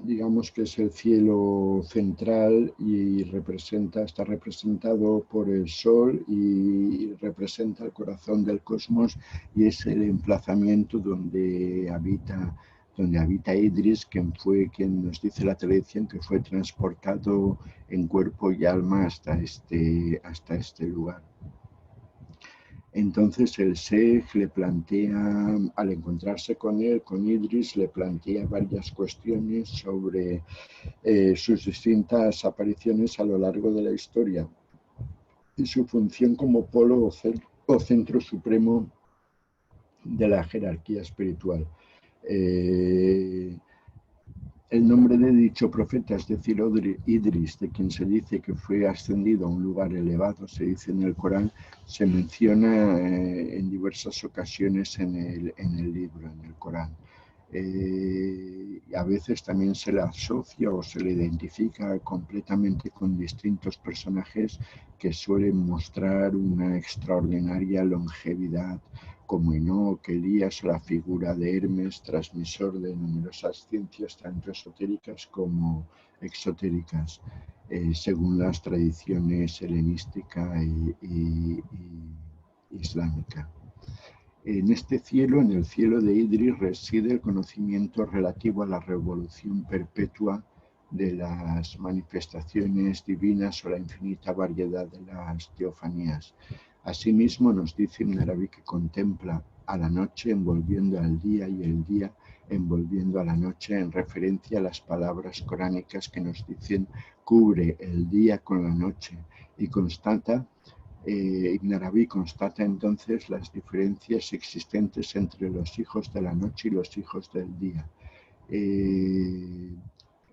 digamos que es el cielo central y está representado por el Sol y representa el corazón del cosmos y es el emplazamiento donde habita Idris, quien nos dice la tradición que fue transportado en cuerpo y alma hasta este lugar. Entonces el Sheikh le plantea, al encontrarse con él, con Idris, le plantea varias cuestiones sobre sus distintas apariciones a lo largo de la historia y su función como polo o centro supremo de la jerarquía espiritual. El nombre de dicho profeta, es decir, Idris, de quien se dice que fue ascendido a un lugar elevado, se dice en el Corán, se menciona en diversas ocasiones en el libro, en el Corán. A veces también se le asocia o se le identifica completamente con distintos personajes que suelen mostrar una extraordinaria longevidad, como Enoc, Elías o la figura de Hermes, transmisor de numerosas ciencias tanto esotéricas como exotéricas, según las tradiciones helenística y islámica. En este cielo, en el cielo de Idris, reside el conocimiento relativo a la revolución perpetua de las manifestaciones divinas o la infinita variedad de las teofanías. Asimismo, nos dice Ibn Arabi que contempla a la noche envolviendo al día y el día envolviendo a la noche, en referencia a las palabras coránicas que nos dicen cubre el día con la noche, y constata Ibn Arabi constata entonces las diferencias existentes entre los hijos de la noche y los hijos del día.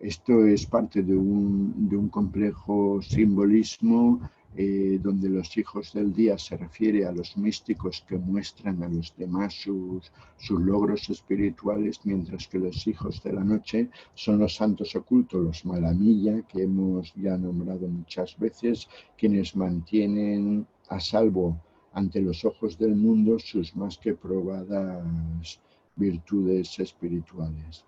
Esto es parte de un complejo simbolismo donde los hijos del día se refiere a los místicos que muestran a los demás sus logros espirituales, mientras que los hijos de la noche son los santos ocultos, los malamilla, que hemos ya nombrado muchas veces, quienes mantienen a salvo ante los ojos del mundo sus más que probadas virtudes espirituales.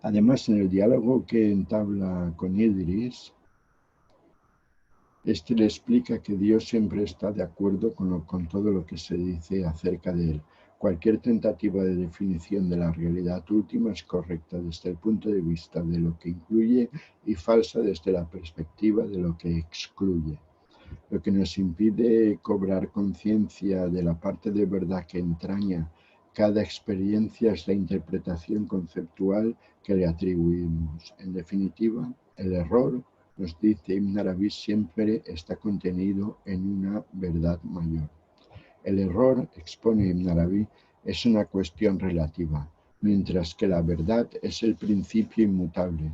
Además, en el diálogo que entabla con Idris, este le explica que Dios siempre está de acuerdo con todo lo que se dice acerca de él. Cualquier tentativa de definición de la realidad última es correcta desde el punto de vista de lo que incluye y falsa desde la perspectiva de lo que excluye. Lo que nos impide cobrar conciencia de la parte de verdad que entraña cada experiencia es la interpretación conceptual que le atribuimos. En definitiva, el error, nos dice Ibn Arabi, siempre está contenido en una verdad mayor. El error, expone Ibn Arabi, es una cuestión relativa, mientras que la verdad es el principio inmutable.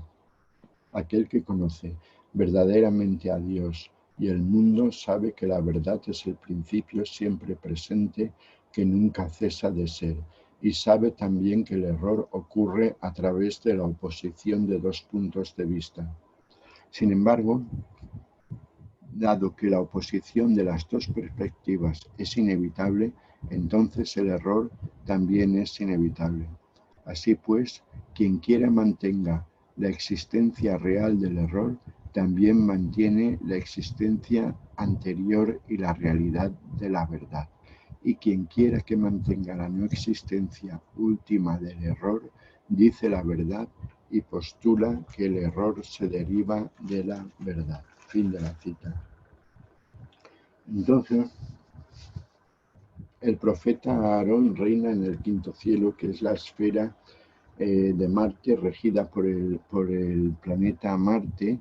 Aquel que conoce verdaderamente a Dios y el mundo sabe que la verdad es el principio siempre presente que nunca cesa de ser, y sabe también que el error ocurre a través de la oposición de dos puntos de vista. Sin embargo, dado que la oposición de las dos perspectivas es inevitable, entonces el error también es inevitable. Así pues, quien quiera mantenga la existencia real del error, también mantiene la existencia anterior y la realidad de la verdad. Y quien quiera que mantenga la no existencia última del error, dice la verdad y postula que el error se deriva de la verdad. Fin de la cita. Entonces, el profeta Aarón reina en el quinto cielo, que es la esfera de Marte, regida por el planeta Marte,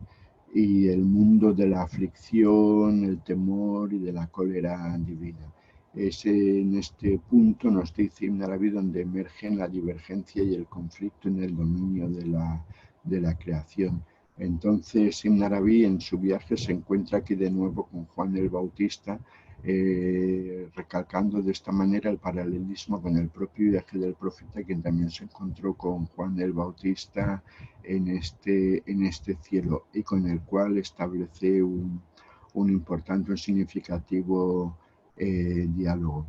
y el mundo de la aflicción, el temor y de la cólera divina. Es en este punto, nos dice Ibn Arabi, donde emergen la divergencia y el conflicto en el dominio de la creación. Entonces Ibn Arabi en su viaje se encuentra aquí de nuevo con Juan el Bautista, recalcando de esta manera el paralelismo con el propio viaje del profeta, quien también se encontró con Juan el Bautista en este cielo, y con el cual establece un importante, un significativo diálogo.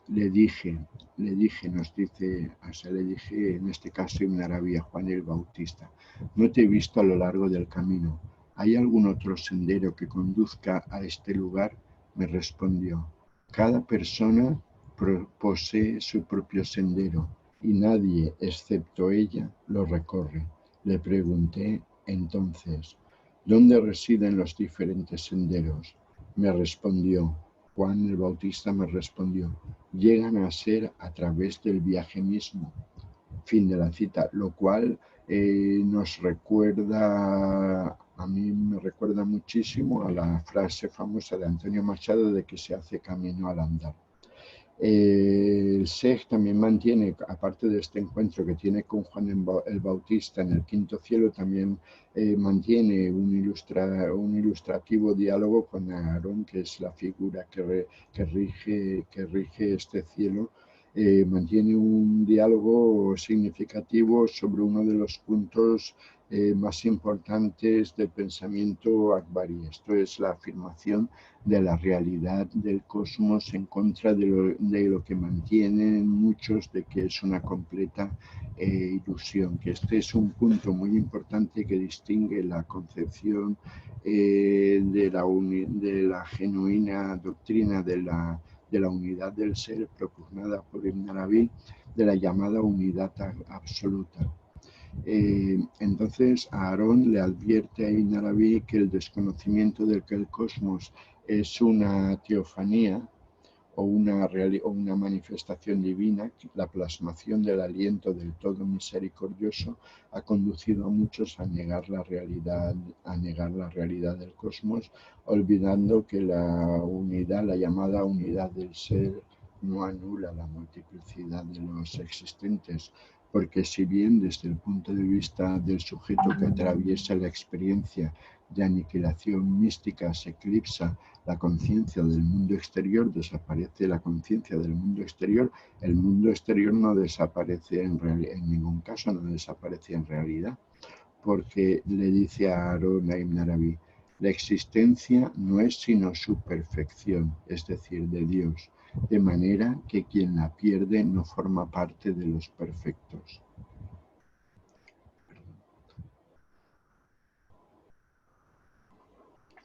Le dije, nos dice, o sea, le dije en este caso Ibn Arabi a Juan el Bautista, no te he visto a lo largo del camino. ¿Hay algún otro sendero que conduzca a este lugar? Me respondió, cada persona posee su propio sendero y nadie, excepto ella, lo recorre. Le pregunté entonces, ¿dónde residen los diferentes senderos? Me respondió, Juan el Bautista me respondió, llegan a ser a través del viaje mismo. Fin de la cita, lo cual nos recuerda, a mí me recuerda muchísimo a la frase famosa de Antonio Machado de que se hace camino al andar. El Sheikh también mantiene, aparte de este encuentro que tiene con Juan el Bautista en el quinto cielo, también mantiene un ilustrativo diálogo con Aarón, que es la figura que rige este cielo. Mantiene un diálogo significativo sobre uno de los puntos más importantes del pensamiento akbari. Esto es la afirmación de la realidad del cosmos en contra de lo que mantienen muchos de que es una completa ilusión, que este es un punto muy importante que distingue la concepción de la genuina doctrina de la unidad del ser propugnada por Ibn Arabi, de la llamada unidad absoluta. Entonces Aarón le advierte a Ibn Arabi que el desconocimiento del que el cosmos es una teofanía o una manifestación divina, la plasmación del aliento del todo misericordioso, ha conducido a muchos a negar la realidad del cosmos, olvidando que la unidad, la llamada unidad del ser, no anula la multiplicidad de los existentes, porque si bien desde el punto de vista del sujeto que atraviesa la experiencia de aniquilación mística se eclipsa la conciencia del mundo exterior, desaparece la conciencia del mundo exterior, el mundo exterior no desaparece en ningún caso, no desaparece en realidad, porque le dice a Aarón a Ibn Arabi, la existencia no es sino su perfección, es decir, de Dios, de manera que quien la pierde no forma parte de los perfectos.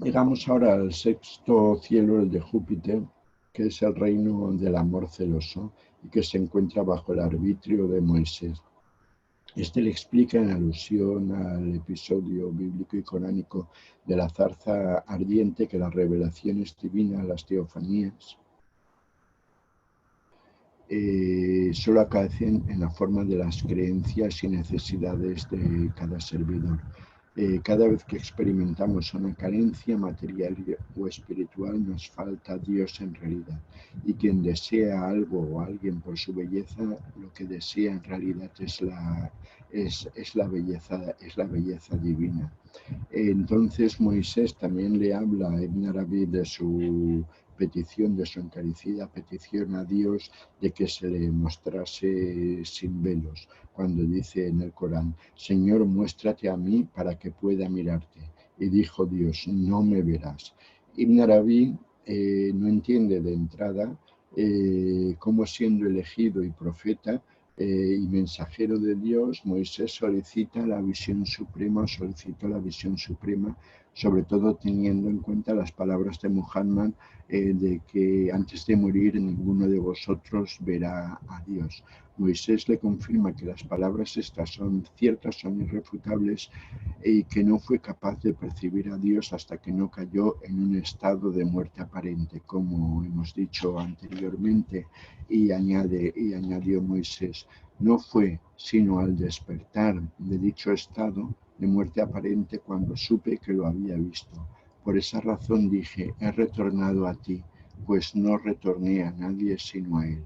Llegamos ahora al sexto cielo, el de Júpiter, que es el reino del amor celoso y que se encuentra bajo el arbitrio de Moisés. Este le explica en alusión al episodio bíblico y coránico de la zarza ardiente que las revelaciones divinas, las teofanías, solo acaecen en la forma de las creencias y necesidades de cada servidor. Cada vez que experimentamos una carencia material o espiritual, nos falta Dios en realidad. Y quien desea algo o alguien por su belleza, lo que desea en realidad es la belleza divina. Entonces Moisés también le habla a Ibn Arabi de su petición, de su encarecida petición a Dios de que se le mostrase sin velos, cuando dice en el Corán, Señor, muéstrate a mí para que pueda mirarte. Y dijo Dios, no me verás. Ibn Arabi no entiende de entrada cómo siendo elegido y profeta y mensajero de Dios, Moisés solicitó la visión suprema, sobre todo teniendo en cuenta las palabras de Muhammad de que antes de morir ninguno de vosotros verá a Dios. Moisés le confirma que las palabras estas son ciertas, son irrefutables y que no fue capaz de percibir a Dios hasta que no cayó en un estado de muerte aparente, como hemos dicho anteriormente, y añadió Moisés, no fue sino al despertar de dicho estado de muerte aparente cuando supe que lo había visto. Por esa razón dije, he retornado a ti, pues no retorné a nadie sino a él.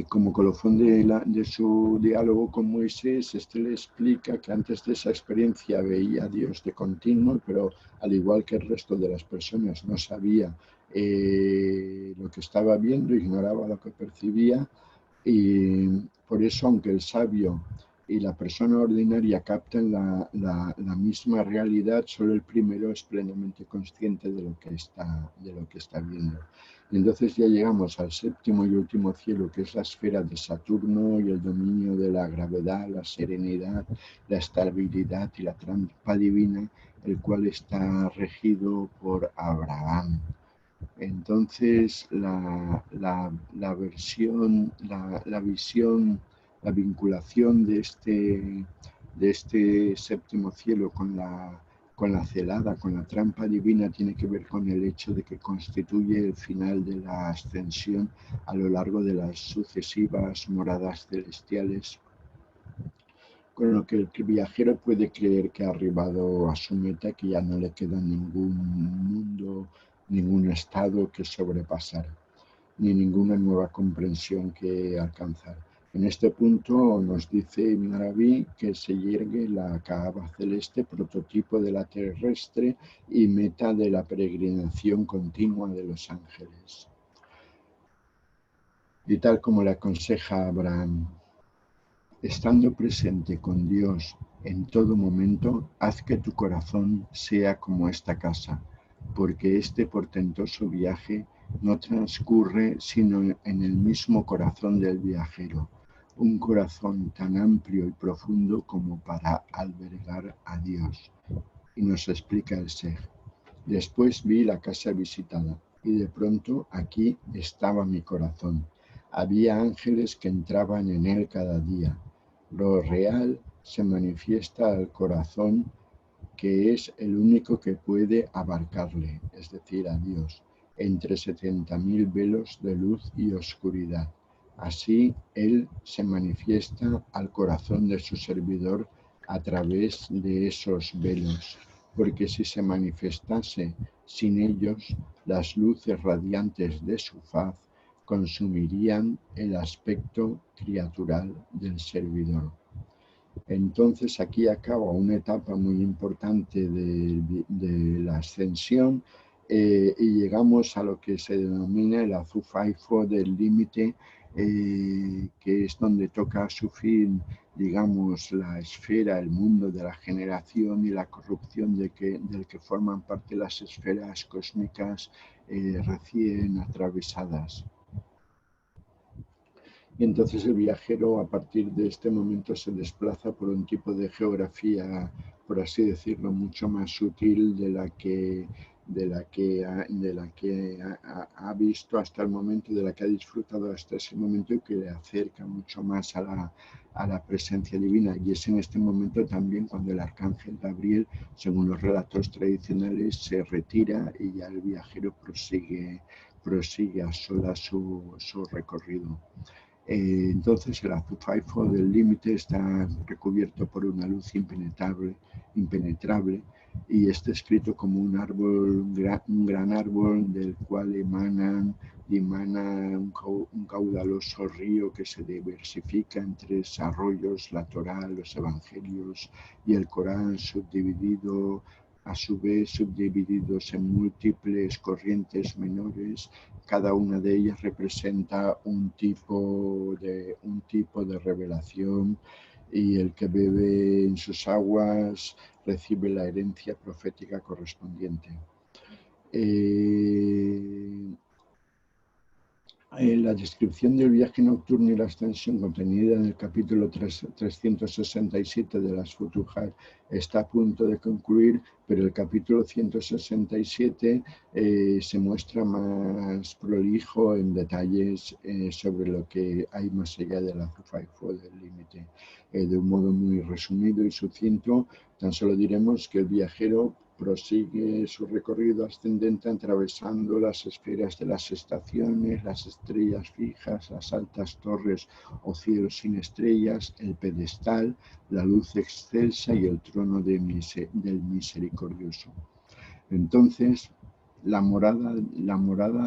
Como colofón de su diálogo con Moisés, este le explica que antes de esa experiencia veía a Dios de continuo, pero al igual que el resto de las personas no sabía lo que estaba viendo, ignoraba lo que percibía, y por eso, aunque el sabio y la persona ordinaria captan la misma realidad, solo el primero es plenamente consciente de lo que está viendo. Y entonces ya llegamos al séptimo y último cielo, que es la esfera de Saturno y el dominio de la gravedad, la serenidad, la estabilidad y la trampa divina, el cual está regido por Abraham. Entonces la visión, la vinculación de este séptimo cielo con la celada, con la trampa divina, tiene que ver con el hecho de que constituye el final de la ascensión a lo largo de las sucesivas moradas celestiales, con lo que el viajero puede creer que ha arribado a su meta, que ya no le queda ningún mundo, ningún estado que sobrepasar, ni ninguna nueva comprensión que alcanzar. En este punto nos dice Ibn Arabi que se yergue la Kaaba celeste, prototipo de la terrestre y meta de la peregrinación continua de los ángeles. Y tal como le aconseja Abraham, estando presente con Dios en todo momento, haz que tu corazón sea como esta casa, porque este portentoso viaje no transcurre sino en el mismo corazón del viajero, un corazón tan amplio y profundo como para albergar a Dios. Y nos explica el Sheikh. Después vi la casa visitada y de pronto aquí estaba mi corazón. Había ángeles que entraban en él cada día. Lo real se manifiesta al corazón, que es el único que puede abarcarle, es decir, a Dios, entre 70.000 velos de luz y oscuridad. Así, Él se manifiesta al corazón de su servidor a través de esos velos, porque si se manifestase sin ellos, las luces radiantes de su faz consumirían el aspecto criatural del servidor. Entonces aquí acaba una etapa muy importante de la ascensión y llegamos a lo que se denomina el azufaifo del límite, que es donde toca su fin, digamos, la esfera, el mundo de la generación y la corrupción del que forman parte las esferas cósmicas recién atravesadas. Y entonces el viajero, a partir de este momento, se desplaza por un tipo de geografía, por así decirlo, mucho más sutil de la que ha visto hasta el momento, de la que ha disfrutado hasta ese momento, y que le acerca mucho más a la presencia divina. Y es en este momento también cuando el arcángel Gabriel, según los relatos tradicionales, se retira y ya el viajero prosigue a solas su recorrido. Entonces el azufaifo del límite está recubierto por una luz impenetrable, y está escrito como un árbol, un gran árbol del cual emana un caudaloso río que se diversifica en 3 arroyos, la Torá, los evangelios y el Corán, subdividido, a su vez subdivididos en múltiples corrientes menores. Cada una de ellas representa un tipo de revelación, y el que bebe en sus aguas recibe la herencia profética correspondiente. La descripción del viaje nocturno y la ascensión contenida en el capítulo 367 de las Futuhat está a punto de concluir, pero el capítulo 167 se muestra más prolijo en detalles sobre lo que hay más allá de la azufaifo del límite. De un modo muy resumido y sucinto, tan solo diremos que el viajero prosigue su recorrido ascendente atravesando las esferas de las estaciones, las estrellas fijas, las altas torres o cielos sin estrellas, el pedestal, la luz excelsa y el trono del misericordioso. Entonces, la morada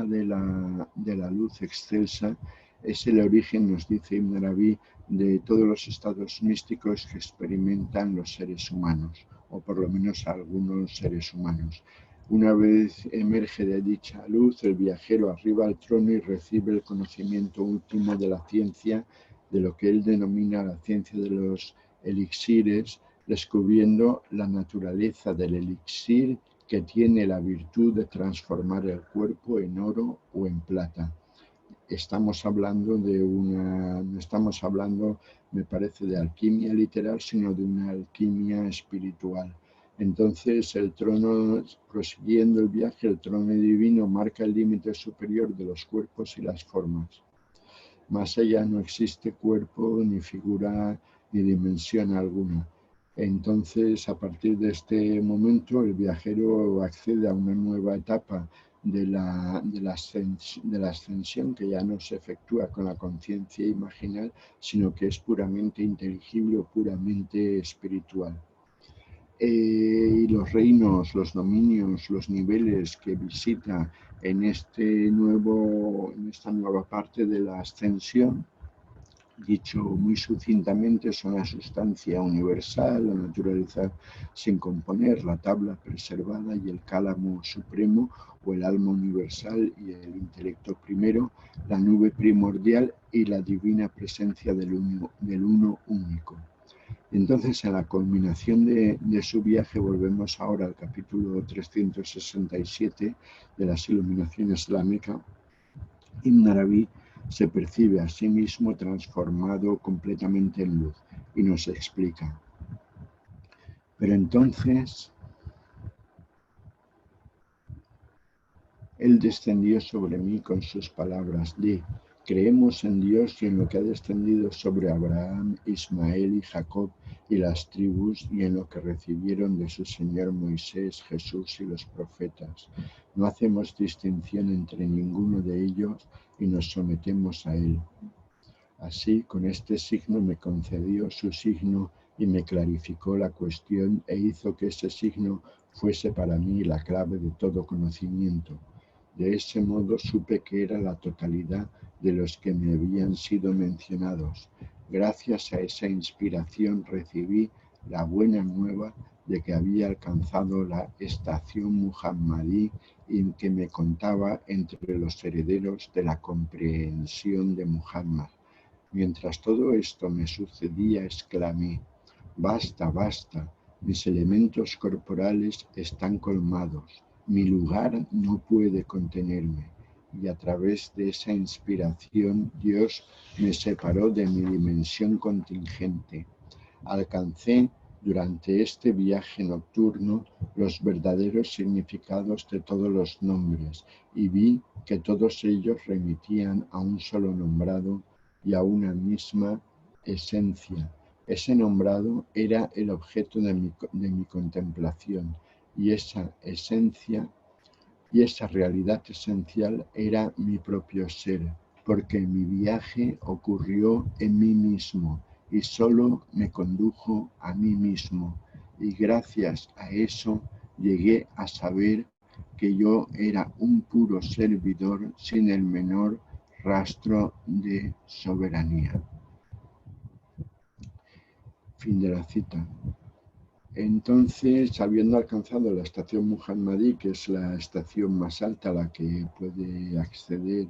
de la luz excelsa es el origen, nos dice Ibn Arabi, de todos los estados místicos que experimentan los seres humanos, o por lo menos algunos seres humanos. Una vez emerge de dicha luz, el viajero arriba al trono y recibe el conocimiento último de la ciencia, de lo que él denomina la ciencia de los elixires, descubriendo la naturaleza del elixir que tiene la virtud de transformar el cuerpo en oro o en plata. Estamos hablando no estamos hablando, me parece, de alquimia literal, sino de una alquimia espiritual. Entonces el trono, prosiguiendo el viaje, el trono divino marca el límite superior de los cuerpos y las formas. Más allá no existe cuerpo, ni figura, ni dimensión alguna. Entonces, a partir de este momento, el viajero accede a una nueva etapa de la ascensión, que ya no se efectúa con la conciencia imaginal, sino que es puramente inteligible o puramente espiritual. Y los reinos, los dominios, los niveles que visita en esta nueva parte de la ascensión, dicho muy sucintamente, son la sustancia universal, la naturaleza sin componer, la tabla preservada y el cálamo supremo, o el alma universal y el intelecto primero, la nube primordial y la divina presencia del uno único. Entonces, en la culminación de su viaje, volvemos ahora al capítulo 367 de las Iluminaciones Islámicas. Ibn Arabi se percibe a sí mismo transformado completamente en luz y nos explica. Pero entonces Él descendió sobre mí con sus palabras de: creemos en Dios y en lo que ha descendido sobre Abraham, Ismael y Jacob y las tribus, y en lo que recibieron de su Señor Moisés, Jesús y los profetas. No hacemos distinción entre ninguno de ellos y nos sometemos a Él. Así, con este signo me concedió su signo y me clarificó la cuestión e hizo que ese signo fuese para mí la clave de todo conocimiento. De ese modo supe que era la totalidad de los que me habían sido mencionados. Gracias a esa inspiración recibí la buena nueva de que había alcanzado la estación muhammadí y que me contaba entre los herederos de la comprensión de Muhammad. Mientras todo esto me sucedía, exclamé: basta, basta, mis elementos corporales están colmados. Mi lugar no puede contenerme. Y a través de esa inspiración, Dios me separó de mi dimensión contingente. Alcancé durante este viaje nocturno los verdaderos significados de todos los nombres y vi que todos ellos remitían a un solo nombrado y a una misma esencia. Ese nombrado era el objeto de mi contemplación, y esa esencia y esa realidad esencial era mi propio ser, porque mi viaje ocurrió en mí mismo y solo me condujo a mí mismo, y gracias a eso llegué a saber que yo era un puro servidor sin el menor rastro de soberanía. Fin de la cita. Entonces, habiendo alcanzado la estación muhammadí, que es la estación más alta a la que puede acceder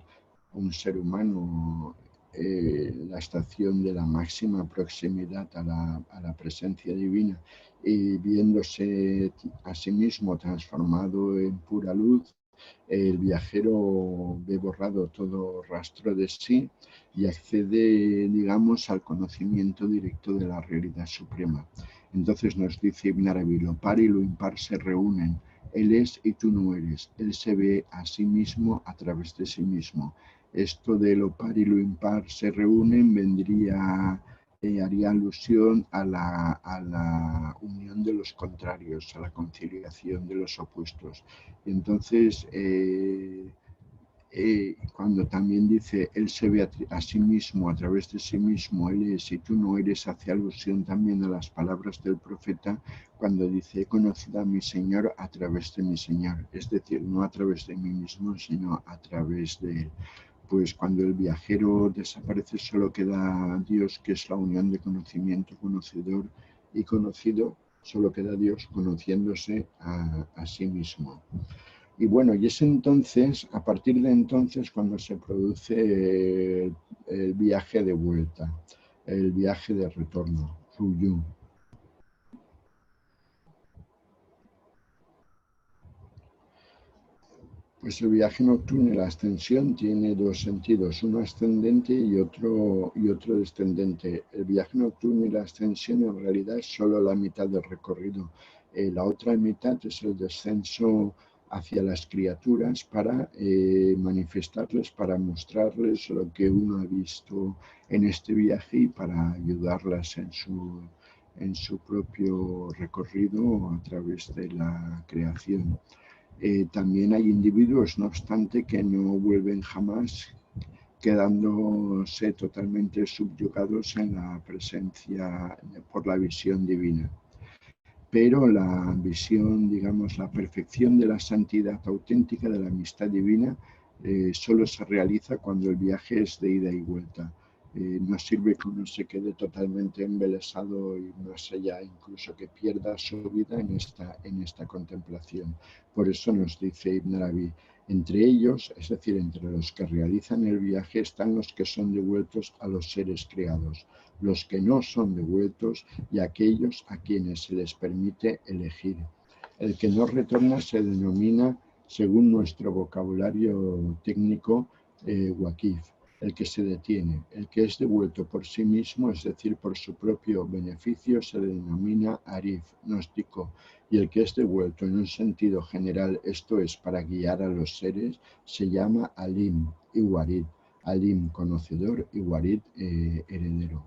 un ser humano, la estación de la máxima proximidad a la presencia divina, y viéndose a sí mismo transformado en pura luz, el viajero ve borrado todo rastro de sí y accede, digamos, al conocimiento directo de la realidad suprema. Entonces nos dice Ibn Arabi: lo par y lo impar se reúnen. Él es y tú no eres. Él se ve a sí mismo a través de sí mismo. Esto de lo par y lo impar se reúnen haría alusión a la unión de los contrarios, a la conciliación de los opuestos. Entonces, cuando también dice él se ve a sí mismo, a través de sí mismo, él es y tú no eres, hace alusión también a las palabras del profeta cuando dice: he conocido a mi Señor a través de mi Señor, es decir, no a través de mí mismo, sino a través de él. Pues cuando el viajero desaparece solo queda Dios, que es la unión de conocimiento, conocedor y conocido. Solo queda Dios conociéndose a sí mismo. Y bueno, y es entonces, a partir de entonces, cuando se produce el viaje de vuelta, el viaje de retorno. Fuyú. Pues el viaje nocturno y la ascensión tiene dos sentidos, uno ascendente y otro descendente. El viaje nocturno y la ascensión en realidad es solo la mitad del recorrido. La otra mitad es el descenso hacia las criaturas para manifestarles, para mostrarles lo que uno ha visto en este viaje y para ayudarlas en su propio recorrido a través de la creación. También hay individuos, no obstante, que no vuelven jamás, quedándose totalmente subyugados en la presencia por la visión divina. Pero la visión, digamos, la perfección de la santidad auténtica, de la amistad divina, solo se realiza cuando el viaje es de ida y vuelta. No sirve que uno se quede totalmente embelesado y más allá, incluso que pierda su vida en esta contemplación. Por eso nos dice Ibn Arabi, entre ellos, es decir, entre los que realizan el viaje, están los que son devueltos a los seres creados, los que no son devueltos y aquellos a quienes se les permite elegir. El que no retorna se denomina, según nuestro vocabulario técnico, wakif, el que se detiene. El que es devuelto por sí mismo, es decir, por su propio beneficio, se denomina arif, gnóstico. Y el que es devuelto en un sentido general, esto es, para guiar a los seres, se llama alim y warid. Alim, conocedor, y warid, heredero.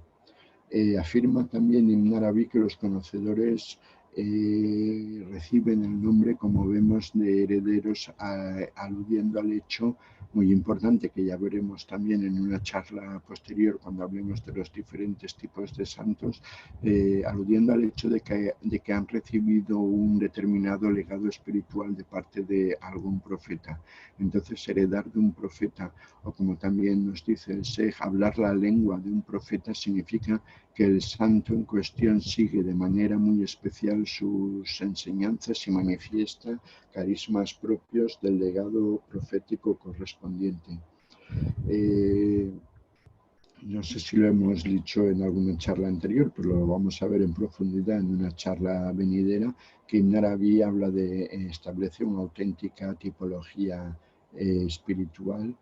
Afirma también Ibn Arabi que los conocedores reciben el nombre, como vemos, de herederos, aludiendo al hecho muy importante que ya veremos también en una charla posterior cuando hablemos de los diferentes tipos de santos, aludiendo al hecho de que han recibido un determinado legado espiritual de parte de algún profeta. Entonces, heredar de un profeta, o como también nos dice el Sheikh, hablar la lengua de un profeta significa que el santo en cuestión sigue de manera muy especial sus enseñanzas y manifiesta carismas propios del legado profético correspondiente. No sé si lo hemos dicho en alguna charla anterior, pero lo vamos a ver en profundidad en una charla venidera, que Ibn Arabi establece una auténtica tipología espiritual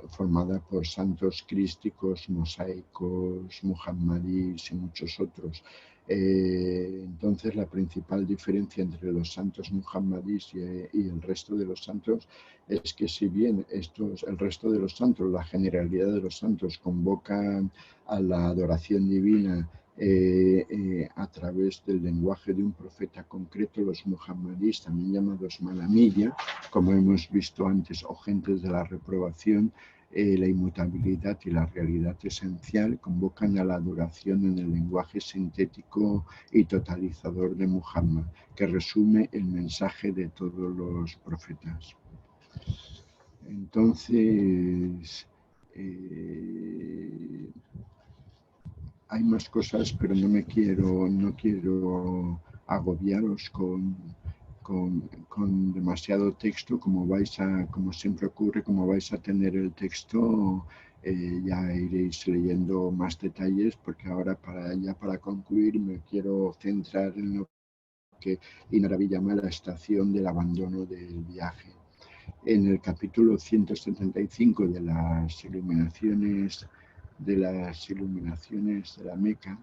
formada por santos crísticos, mosaicos, muhammadíes y muchos otros. Entonces, la principal diferencia entre los santos muhammadíes y el resto de los santos es que si bien el resto de los santos, la generalidad de los santos, convocan a la adoración divina a través del lenguaje de un profeta concreto, los muhammadíes, también llamados malamilla, como hemos visto antes, o gentes de la reprobación, la inmutabilidad y la realidad esencial, convocan a la adoración en el lenguaje sintético y totalizador de Muhammad, que resume el mensaje de todos los profetas. Entonces, hay más cosas, pero no quiero agobiaros con demasiado texto. Como siempre ocurre, como vais a tener el texto, ya iréis leyendo más detalles, porque ahora para concluir me quiero centrar en lo que Ibn Arabi llama la estación del abandono del viaje. En el capítulo 175 de las iluminaciones de la Meca,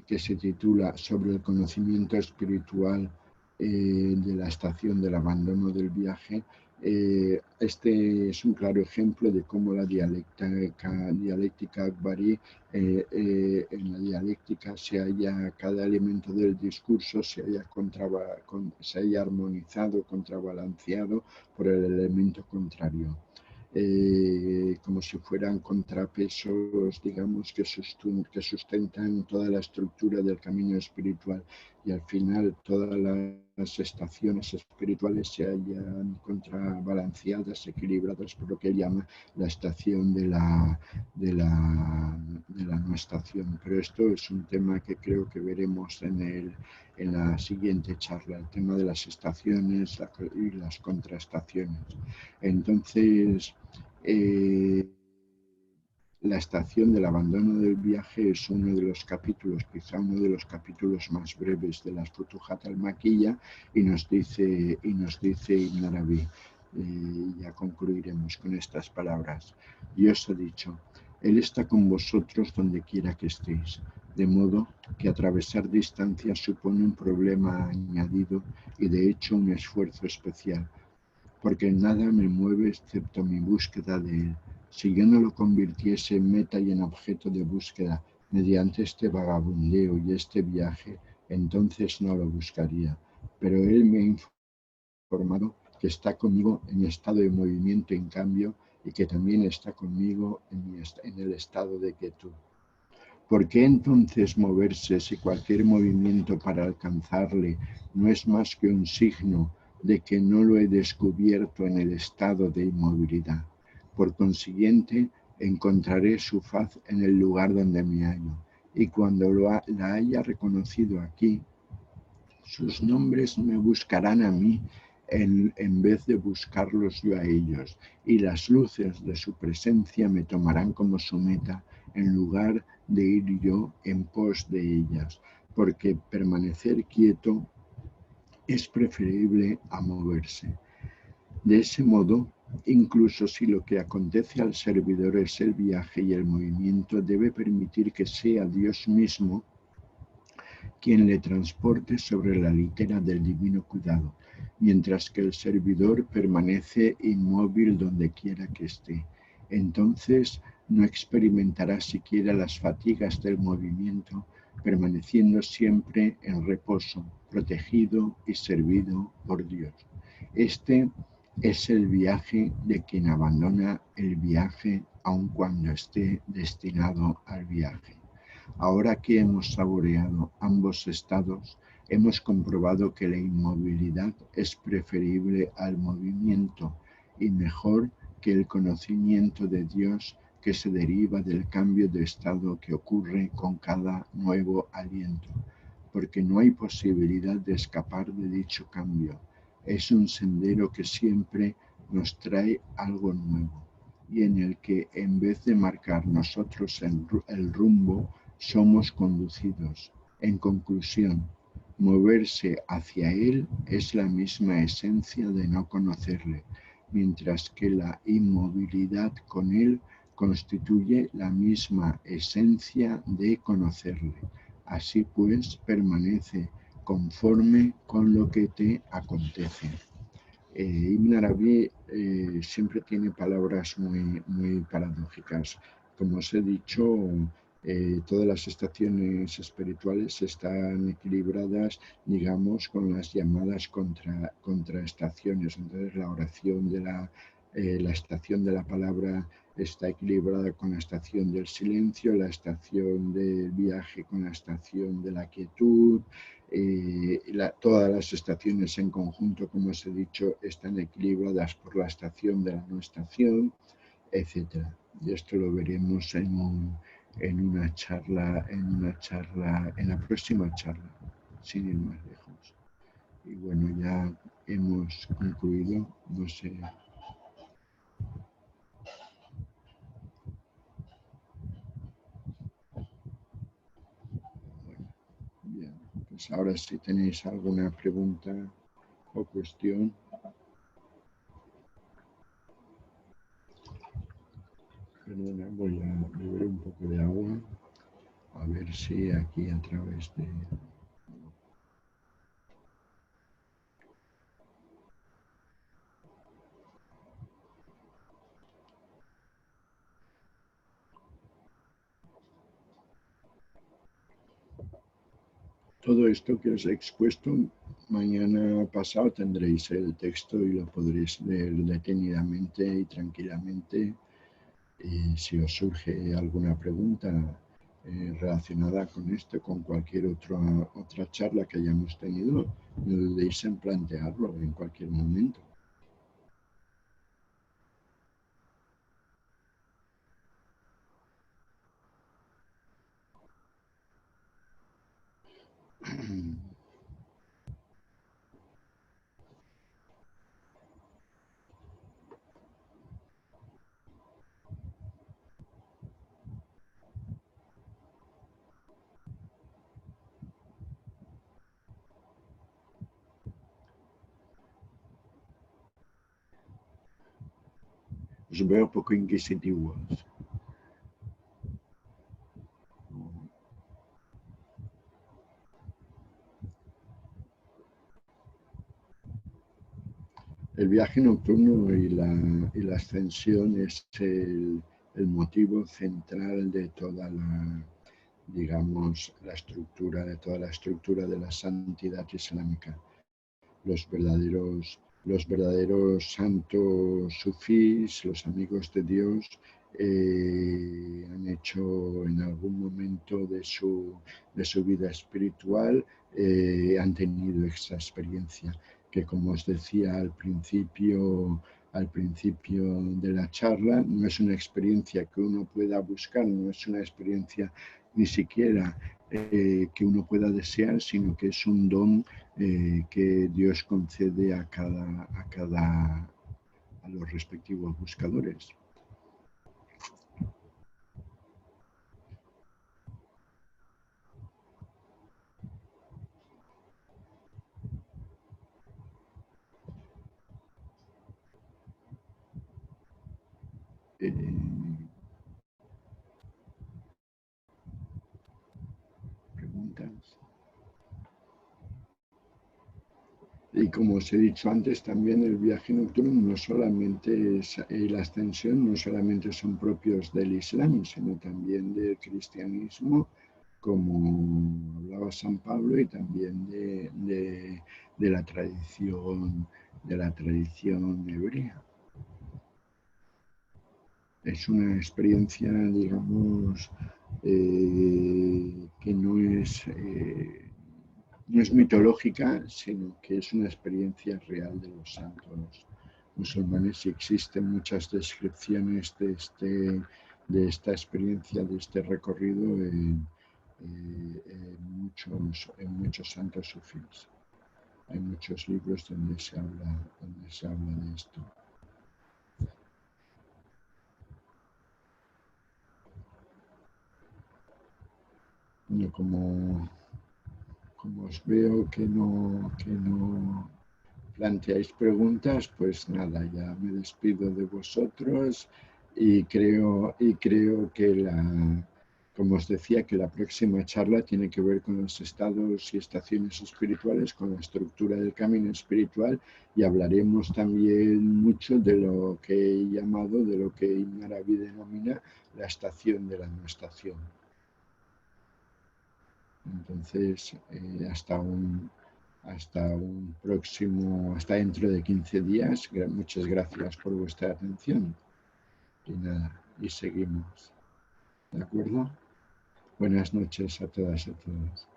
que se titula Sobre el conocimiento espiritual de la estación del abandono del viaje, este es un claro ejemplo de cómo la dialéctica akbarí, en la dialéctica cada elemento del discurso se haya armonizado, contrabalanceado por el elemento contrario. Como si fueran contrapesos, digamos, que sustentan toda la estructura del camino espiritual, y al final todas las estaciones espirituales se hallan contrabalanceadas, equilibradas por lo que él llama la estación de la no estación. Pero esto es un tema que creo que veremos en la siguiente charla, el tema de las estaciones y las contraestaciones. Entonces, La estación del abandono del viaje es uno de los capítulos, quizá uno de los capítulos más breves de las Futuhat al-Makiya, y nos dice Ibn Arabi, ya concluiremos con estas palabras. Y os he dicho, Él está con vosotros donde quiera que estéis, de modo que atravesar distancias supone un problema añadido y de hecho un esfuerzo especial, porque nada me mueve excepto mi búsqueda de Él. Si yo no lo convirtiese en meta y en objeto de búsqueda mediante este vagabundeo y este viaje, entonces no lo buscaría. Pero Él me ha informado que está conmigo en mi estado de movimiento en cambio y que también está conmigo en el estado de quietud. ¿Por qué entonces moverse si cualquier movimiento para alcanzarle no es más que un signo de que no lo he descubierto en el estado de inmovilidad? Por consiguiente, encontraré su faz en el lugar donde me hallo, y cuando la haya reconocido aquí, sus nombres me buscarán a mí en vez de buscarlos yo a ellos, y las luces de su presencia me tomarán como su meta en lugar de ir yo en pos de ellas, porque permanecer quieto es preferible a moverse. De ese modo, incluso si lo que acontece al servidor es el viaje y el movimiento, debe permitir que sea Dios mismo quien le transporte sobre la litera del divino cuidado, mientras que el servidor permanece inmóvil donde quiera que esté. Entonces no experimentará siquiera las fatigas del movimiento, permaneciendo siempre en reposo, protegido y servido por Dios. Este es el viaje de quien abandona el viaje aun cuando esté destinado al viaje. Ahora que hemos saboreado ambos estados, hemos comprobado que la inmovilidad es preferible al movimiento y mejor que el conocimiento de Dios que se deriva del cambio de estado que ocurre con cada nuevo aliento, porque no hay posibilidad de escapar de dicho cambio. Es un sendero que siempre nos trae algo nuevo y en el que en vez de marcar nosotros el rumbo, somos conducidos. En conclusión, moverse hacia Él es la misma esencia de no conocerle, mientras que la inmovilidad con Él constituye la misma esencia de conocerle. Así pues, permanece conforme con lo que te acontece. Ibn Arabi siempre tiene palabras muy paradójicas. Como os he dicho, todas las estaciones espirituales están equilibradas, digamos, con las llamadas contraestaciones. Entonces, la oración de la estación de la palabra está equilibrada con la estación del silencio, la estación del viaje con la estación de la quietud. Todas las estaciones en conjunto, como os he dicho, están equilibradas por la estación de la no estación, etc. Y esto lo veremos en la próxima charla, sin ir más lejos. Y bueno, ya hemos concluido, no sé. Bueno, bien, pues ahora si tenéis alguna pregunta o cuestión. Perdona, voy a beber un poco de agua, a ver si aquí a través de... Todo esto que os he expuesto, mañana pasado tendréis el texto y lo podréis leer detenidamente y tranquilamente. Y si os surge alguna pregunta relacionada con esto, con cualquier otra charla que hayamos tenido, no dudéis en plantearlo en cualquier momento. Os veo poco inquisitivos. El viaje nocturno y la ascensión es el motivo central de toda la, digamos, toda la estructura de la santidad islámica. Los verdaderos santos sufís, los amigos de Dios, han hecho en algún momento de su vida espiritual, han tenido esa experiencia que, como os decía al principio de la charla, no es una experiencia que uno pueda buscar, no es una experiencia ni siquiera que uno pueda desear, sino que es un don que Dios concede a los respectivos buscadores. Preguntas. Y como os he dicho antes, también el viaje nocturno no solamente es, la ascensión no solamente son propios del Islam, sino también del cristianismo, como hablaba San Pablo, y también de la tradición hebrea. Es una experiencia, digamos, que no es mitológica, sino que es una experiencia real de los santos musulmanes, y existen muchas descripciones de esta experiencia, de este recorrido en muchos santos sufís. Hay muchos libros donde se habla de esto. Bueno, como os veo que no planteáis preguntas, pues nada, ya me despido de vosotros y creo que como os decía, que la próxima charla tiene que ver con los estados y estaciones espirituales, con la estructura del camino espiritual, y hablaremos también mucho de lo que he llamado, de lo que Ibn Arabi denomina la estación de la no estación. Entonces, hasta dentro de 15 días. Muchas gracias por vuestra atención. Y nada, y seguimos. ¿De acuerdo? Buenas noches a todas y a todos.